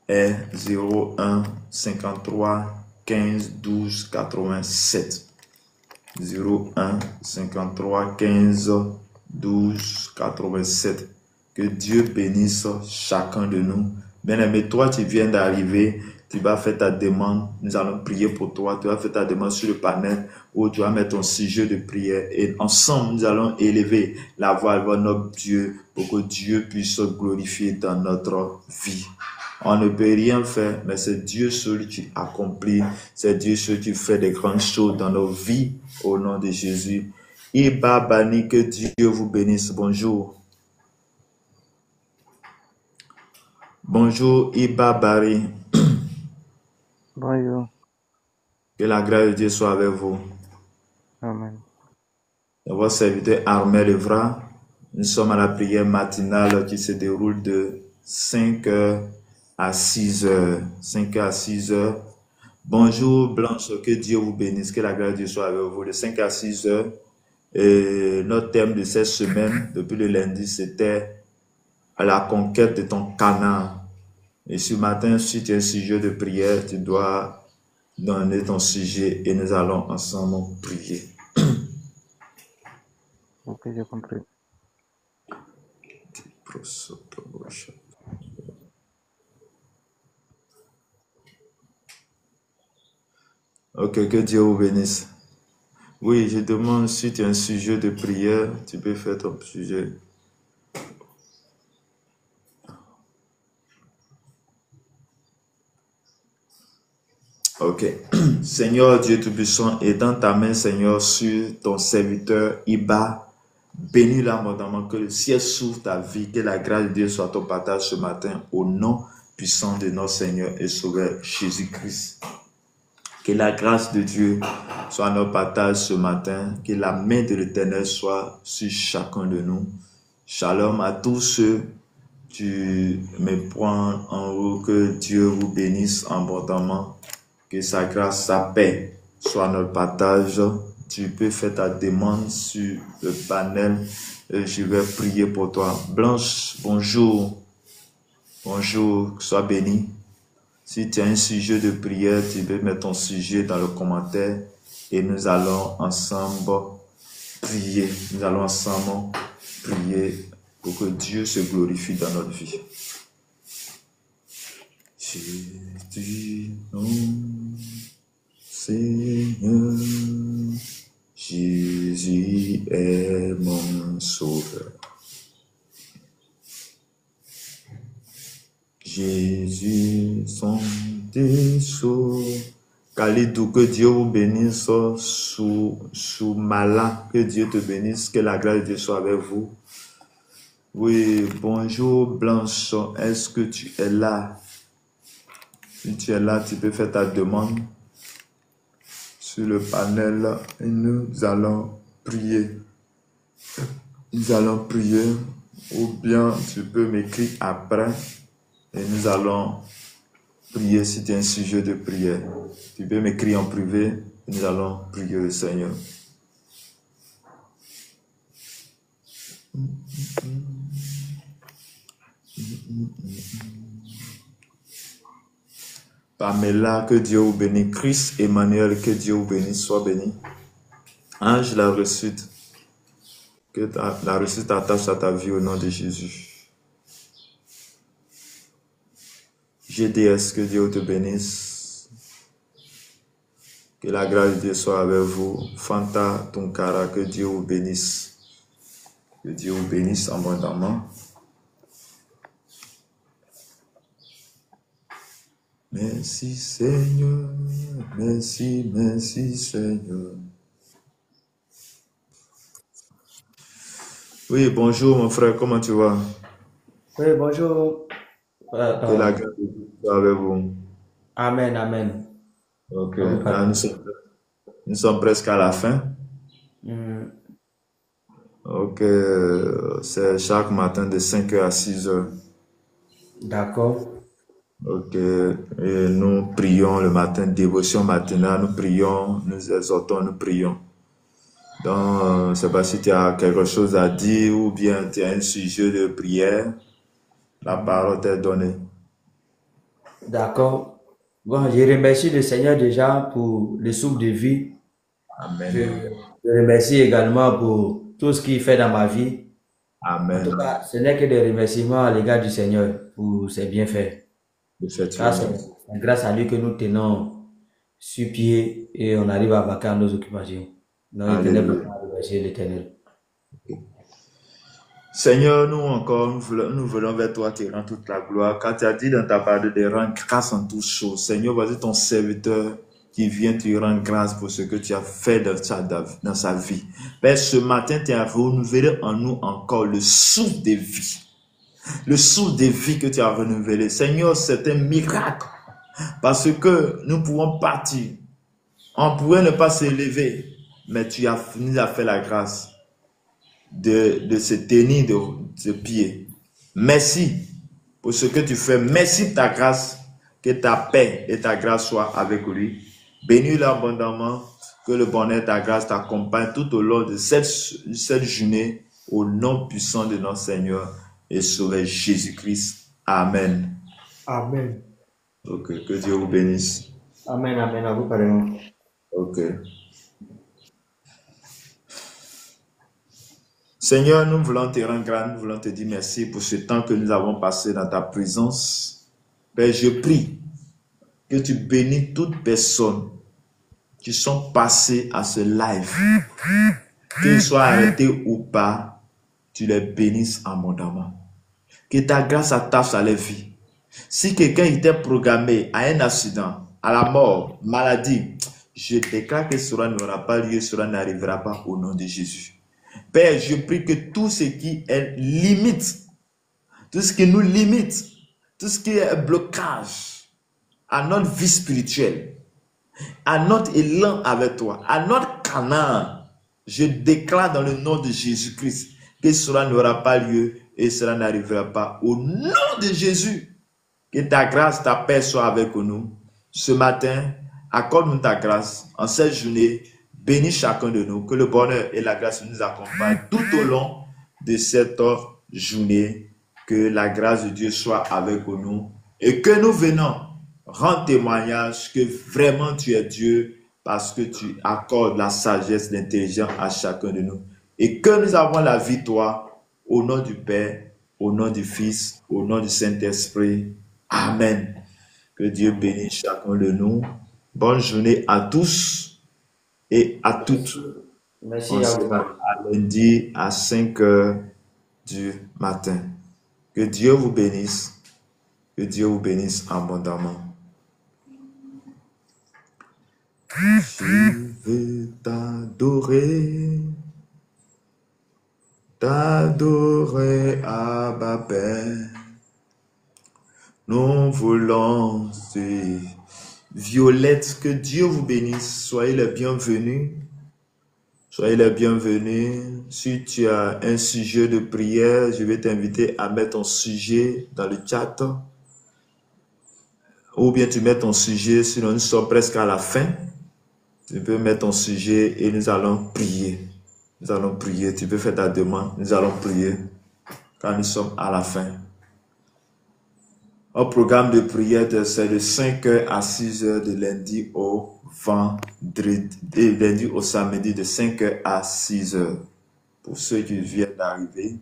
S1: est 01 53 15 12 87. 01 53 15 12 87. Que Dieu bénisse chacun de nous. Bien-aimé, toi, tu viens d'arriver, tu vas faire ta demande, nous allons prier pour toi, tu vas faire ta demande sur le panel où tu vas mettre ton sujet de prière et ensemble, nous allons élever la voix vers notre Dieu pour que Dieu puisse se glorifier dans notre vie. On ne peut rien faire, mais c'est Dieu seul qui accomplit, c'est Dieu seul qui fait des grandes choses dans nos vies au nom de Jésus. Iba Bani, que Dieu vous bénisse. Bonjour. Bonjour Iba Bari.
S4: Bonjour.
S1: Que la grâce de Dieu soit avec vous.
S4: Amen.
S1: Votre serviteur Armel Evra. Nous sommes à la prière matinale qui se déroule de 5h à 6h. 5h à 6h. Bonjour Blanche, que Dieu vous bénisse, que la grâce de Dieu soit avec vous. De 5 à 6h. Et notre thème de cette semaine, depuis le lundi, c'était à la conquête de ton Canaan. Et ce matin, si tu as un sujet de prière, tu dois donner ton sujet et nous allons ensemble prier.
S4: Ok, j'ai compris.
S1: Ok, que Dieu vous bénisse. Oui, je demande si tu as un sujet de prière, tu peux faire ton sujet. Ok. Seigneur Dieu Tout-Puissant, et dans ta main, Seigneur, sur ton serviteur Iba, bénis-le abondamment, que le ciel s'ouvre ta vie, que la grâce de Dieu soit ton partage ce matin, au nom puissant de notre Seigneur et Sauveur Jésus-Christ. Que la grâce de Dieu soit notre partage ce matin, que la main de l'Éternel soit sur chacun de nous. Shalom à tous ceux qui me prennent en haut, que Dieu vous bénisse abondamment. Que sa grâce, sa paix soit notre partage. Tu peux faire ta demande sur le panel. Et je vais prier pour toi. Blanche, bonjour. Bonjour, sois béni. Si tu as un sujet de prière, tu peux mettre ton sujet dans le commentaire et nous allons ensemble prier. Nous allons ensemble prier pour que Dieu se glorifie dans notre vie. Jésus, non. Seigneur, Jésus est mon sauveur. Jésus, son désaut. Kalidou, que Dieu vous bénisse sous Mala. Que Dieu te bénisse, que la grâce de Dieu soit avec vous. Oui, bonjour Blanche, est-ce que tu es là? Si tu es là, tu peux faire ta demande sur le panel et nous allons prier. Nous allons prier, ou bien tu peux m'écrire après et nous allons prier si tu as un sujet de prière. Tu peux m'écrire en privé et nous allons prier le Seigneur. Pamela, que Dieu vous bénisse. Chris Emmanuel, que Dieu vous bénisse, sois béni. Ange, la réussite. Que la réussite attache à ta vie au nom de Jésus. GDS, que Dieu te bénisse. Que la grâce de Dieu soit avec vous. Fanta Tunkara, que Dieu vous bénisse. Que Dieu vous bénisse abondamment. Merci Seigneur, merci, merci Seigneur. Oui, bonjour mon frère, comment tu vas?
S4: Oui, bonjour.
S1: Que la grâce de Dieu soit avec vous.
S4: Amen, amen.
S1: Ok,
S4: Amen.
S1: là, nous sommes presque à la fin. Ok, c'est chaque matin de 5h à 6h.
S4: D'accord.
S1: Ok, et nous prions le matin, dévotion matinale, nous prions, nous exhortons, nous prions. Donc, je ne sais pas si tu as quelque chose à dire ou bien tu as un sujet de prière. La parole t'est donnée.
S4: D'accord. Bon, je remercie le Seigneur déjà pour le souffle de vie.
S1: Amen.
S4: Je remercie également pour tout ce qu'il fait dans ma vie.
S1: Amen.
S4: En tout cas, ce n'est que des remerciements à l'égard du Seigneur pour ses bienfaits. Car c'est grâce à lui que nous tenons sur pied et on arrive à vaquer à nos occupations. Donc, il tenait vraiment à remercier l'Éternel.
S1: Seigneur, nous encore, nous venons vers toi, te rendre toute la gloire. Car tu as dit dans ta parole de rendre grâce en toutes choses. Seigneur, vas-y ton serviteur qui vient te rendre grâce pour ce que tu as fait dans sa vie. Père, ce matin, tu as renouvelé en nous encore le souffle de vie. Le souffle de vie que tu as renouvelé. Seigneur, c'est un miracle. Parce que nous pouvons partir. On pourrait ne pas s'élever. Mais tu nous as fait la grâce de se tenir de pied. Merci pour ce que tu fais. Merci de ta grâce. Que ta paix et ta grâce soient avec lui. Bénis-le abondamment. Que le bonheur et ta grâce t'accompagnent tout au long de cette journée. Au nom puissant de notre Seigneur et Sauveur Jésus-Christ. Amen.
S4: Amen.
S1: Ok, que Dieu vous bénisse.
S4: Amen, amen, à vous pareillement.
S1: Ok. Seigneur, nous voulons te rendre grâce, nous voulons te dire merci pour ce temps que nous avons passé dans ta présence. Père, je prie que tu bénis toutes personnes qui sont passées à ce live, qu'ils soient arrêtés ou pas, tu les bénisses abondamment. Que ta grâce attache à leur vie. Si quelqu'un était programmé à un accident, à la mort, maladie, je déclare que cela n'aura pas lieu, cela n'arrivera pas au nom de Jésus. Père, je prie que tout ce qui est limite, tout ce qui nous limite, tout ce qui est blocage à notre vie spirituelle, à notre élan avec toi, à notre canal, je déclare dans le nom de Jésus-Christ que cela n'aura pas lieu et cela n'arrivera pas au nom de Jésus. Que ta grâce, ta paix soit avec nous. Ce matin, accorde-nous ta grâce en cette journée. Bénis chacun de nous. Que le bonheur et la grâce nous accompagnent tout au long de cette journée. Que la grâce de Dieu soit avec nous. Et que nous venons rendre témoignage que vraiment tu es Dieu parce que tu accordes la sagesse, l'intelligence à chacun de nous. Et que nous avons la victoire au nom du Père, au nom du Fils, au nom du Saint-Esprit. Amen. Que Dieu bénisse chacun de nous. Bonne journée à tous et à toutes.
S4: Merci
S1: On
S4: à
S1: se
S4: vous.
S1: voit à lundi à 5 heures du matin. Que Dieu vous bénisse. Que Dieu vous bénisse abondamment. Je veux t'adorer. T'adorer, Abba Père. Nous voulons suivre. Violette, que Dieu vous bénisse. Soyez les bienvenus. Soyez les bienvenus. Si tu as un sujet de prière, je vais t'inviter à mettre ton sujet dans le chat. Ou bien tu mets ton sujet, sinon nous sommes presque à la fin. Tu peux mettre ton sujet et nous allons prier. Nous allons prier. Tu peux faire ta demande. Nous allons prier quand nous sommes à la fin. Un programme de prière, c'est de 5h à 6h de lundi au vendredi, et lundi au samedi de 5h à 6h. Pour ceux qui viennent d'arriver.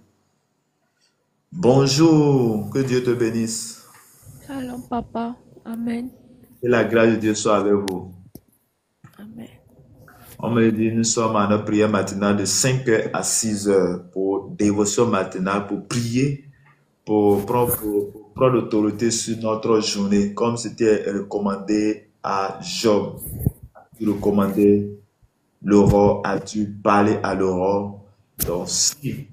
S1: Bonjour, que Dieu te bénisse.
S6: Shalom, papa. Amen.
S1: Que la grâce de Dieu soit avec vous.
S6: Amen.
S1: On me dit, nous sommes à notre prière matinale de 5h à 6h pour dévotion matinale, pour prier, pour prendre l'autorité sur notre journée, comme c'était recommandé à Job. As-tu recommandé l'aurore? As-tu parlé à l'aurore? Donc, si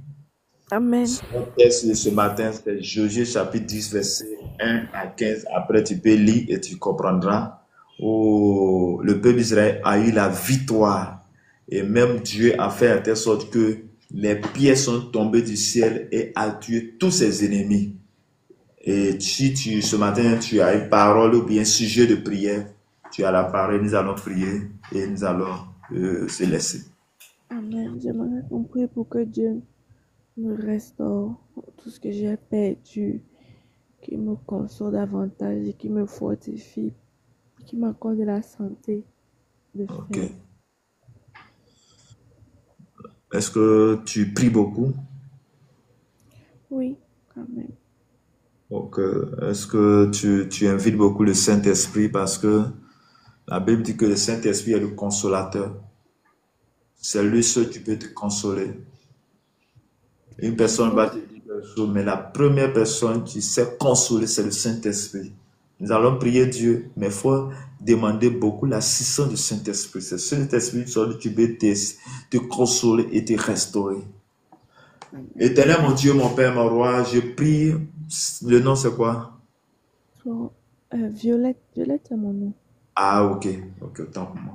S6: Amen.
S1: notre texte de ce matin, c'est Josué chapitre 10, verset 1 à 15. Après, tu peux lire et tu comprendras. Où le peuple d'Israël a eu la victoire. Et même Dieu a fait à telle sorte que les pierres sont tombées du ciel et a tué tous ses ennemis. Et si ce matin, tu as une parole ou bien un sujet de prière, tu as la parole, nous allons prier et nous allons se laisser.
S6: Amen. J'aimerais qu'on prie pour que Dieu me restaure tout ce que j'ai perdu, qu'il me console davantage et qu'il me fortifie, qu'il m'accorde la santé de
S1: Ok.
S6: faire.
S1: Est-ce que tu pries beaucoup?
S6: Oui. Amen.
S1: Donc, est-ce que tu invites beaucoup le Saint-Esprit parce que la Bible dit que le Saint-Esprit est le consolateur. C'est lui seul qui peut te consoler. Une personne va te dire quelque chose, mais la première personne qui sait consoler, c'est le Saint-Esprit. Nous allons prier Dieu, mais il faut demander beaucoup l'assistance du Saint-Esprit. C'est le Saint-Esprit qui peut te consoler et te restaurer. Éternel, mon Dieu, mon Père, mon Roi, je prie. Le nom, c'est quoi?
S6: Violette. Violette, c'est mon nom.
S1: Ah, ok, autant pour moi.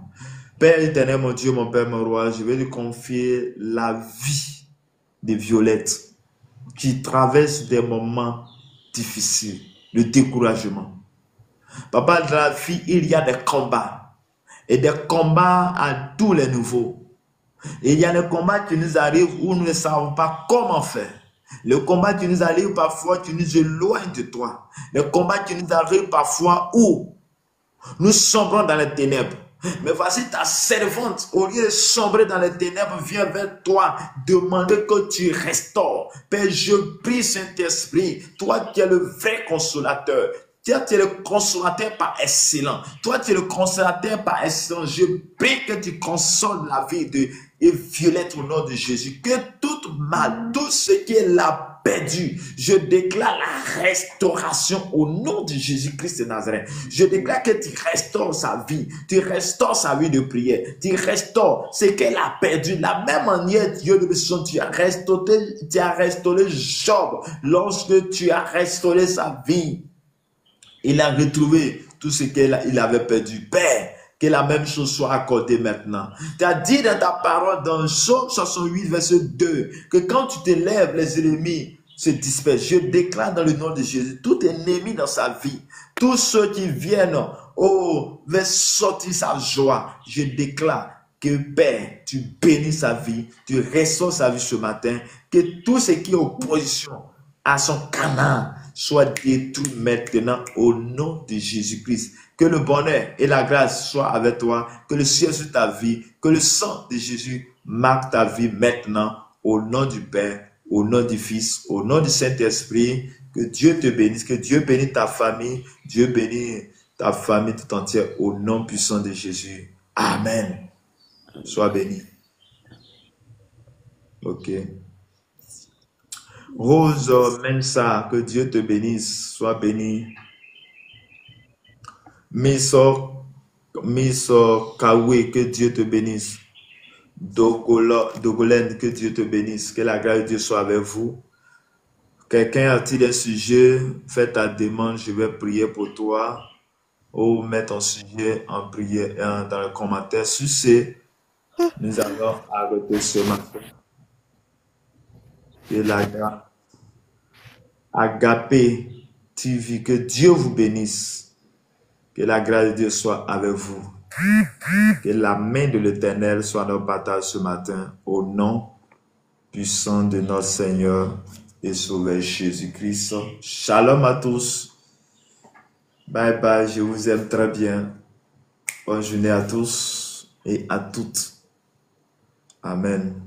S1: Père éternel, mon Dieu, mon Père, mon Roi, je vais lui confier la vie de Violette qui traverse des moments difficiles, le découragement. Papa, dans la vie, il y a des combats. Et des combats à tous les niveaux. Et il y a des combats qui nous arrivent où nous ne savons pas comment faire. Le combat qui nous arrive parfois, qui nous éloigne de toi. Le combat qui nous arrive parfois où nous sombrons dans les ténèbres. Mais voici ta servante, au lieu de sombrer dans les ténèbres, vient vers toi demander que tu restaures. Père, je prie, Saint-Esprit, toi qui es le vrai consolateur. Toi, tu es le consolateur par excellence. Toi, tu es le consolateur par excellence. Je prie que tu consoles la vie de Violette au nom de Jésus. Que tout mal, tout ce qui est là perdu, je déclare la restauration au nom de Jésus-Christ de Nazareth. Je déclare que tu restaures sa vie. Tu restaures sa vie de prière. Tu restaures ce qu'elle a perdu. De la même manière, Dieu de son, tu as restauré Job lorsque tu as restauré sa vie. Il a retrouvé tout ce qu'il avait perdu. Père, que la même chose soit accordée maintenant. Tu as dit dans ta parole, dans Job 68, verset 2, que quand tu te lèves, les ennemis se dispersent. Je déclare dans le nom de Jésus, tout ennemi dans sa vie, tous ceux qui viennent, vers sortir sa joie, je déclare que Père, tu bénis sa vie, tu restaures sa vie ce matin, que tout ce qui est opposition à son canal soit détruit maintenant au nom de Jésus-Christ. Que le bonheur et la grâce soient avec toi, que le ciel sur ta vie, que le sang de Jésus marque ta vie maintenant au nom du Père, au nom du Fils, au nom du Saint-Esprit. Que Dieu te bénisse, que Dieu bénisse ta famille, Dieu bénisse ta famille tout entière au nom puissant de Jésus. Amen. Sois béni. Ok. Rose Mensa, que Dieu te bénisse, sois béni. Miso Kawe, que Dieu te bénisse. Dogolène, que Dieu te bénisse, que la grâce de Dieu soit avec vous. Quelqu'un a-t-il un sujet? Fais ta demande, je vais prier pour toi. Ou mets ton sujet en prière dans le commentaire. Sur ce, nous allons arrêter ce matin. Et la grâce. Agapé TV, que Dieu vous bénisse. Que la grâce de Dieu soit avec vous. Que la main de l'Éternel soit dans notre bataille ce matin. Au nom puissant de notre Seigneur et Sauveur Jésus-Christ. Shalom à tous. Bye bye, je vous aime très bien. Bonne journée à tous et à toutes. Amen.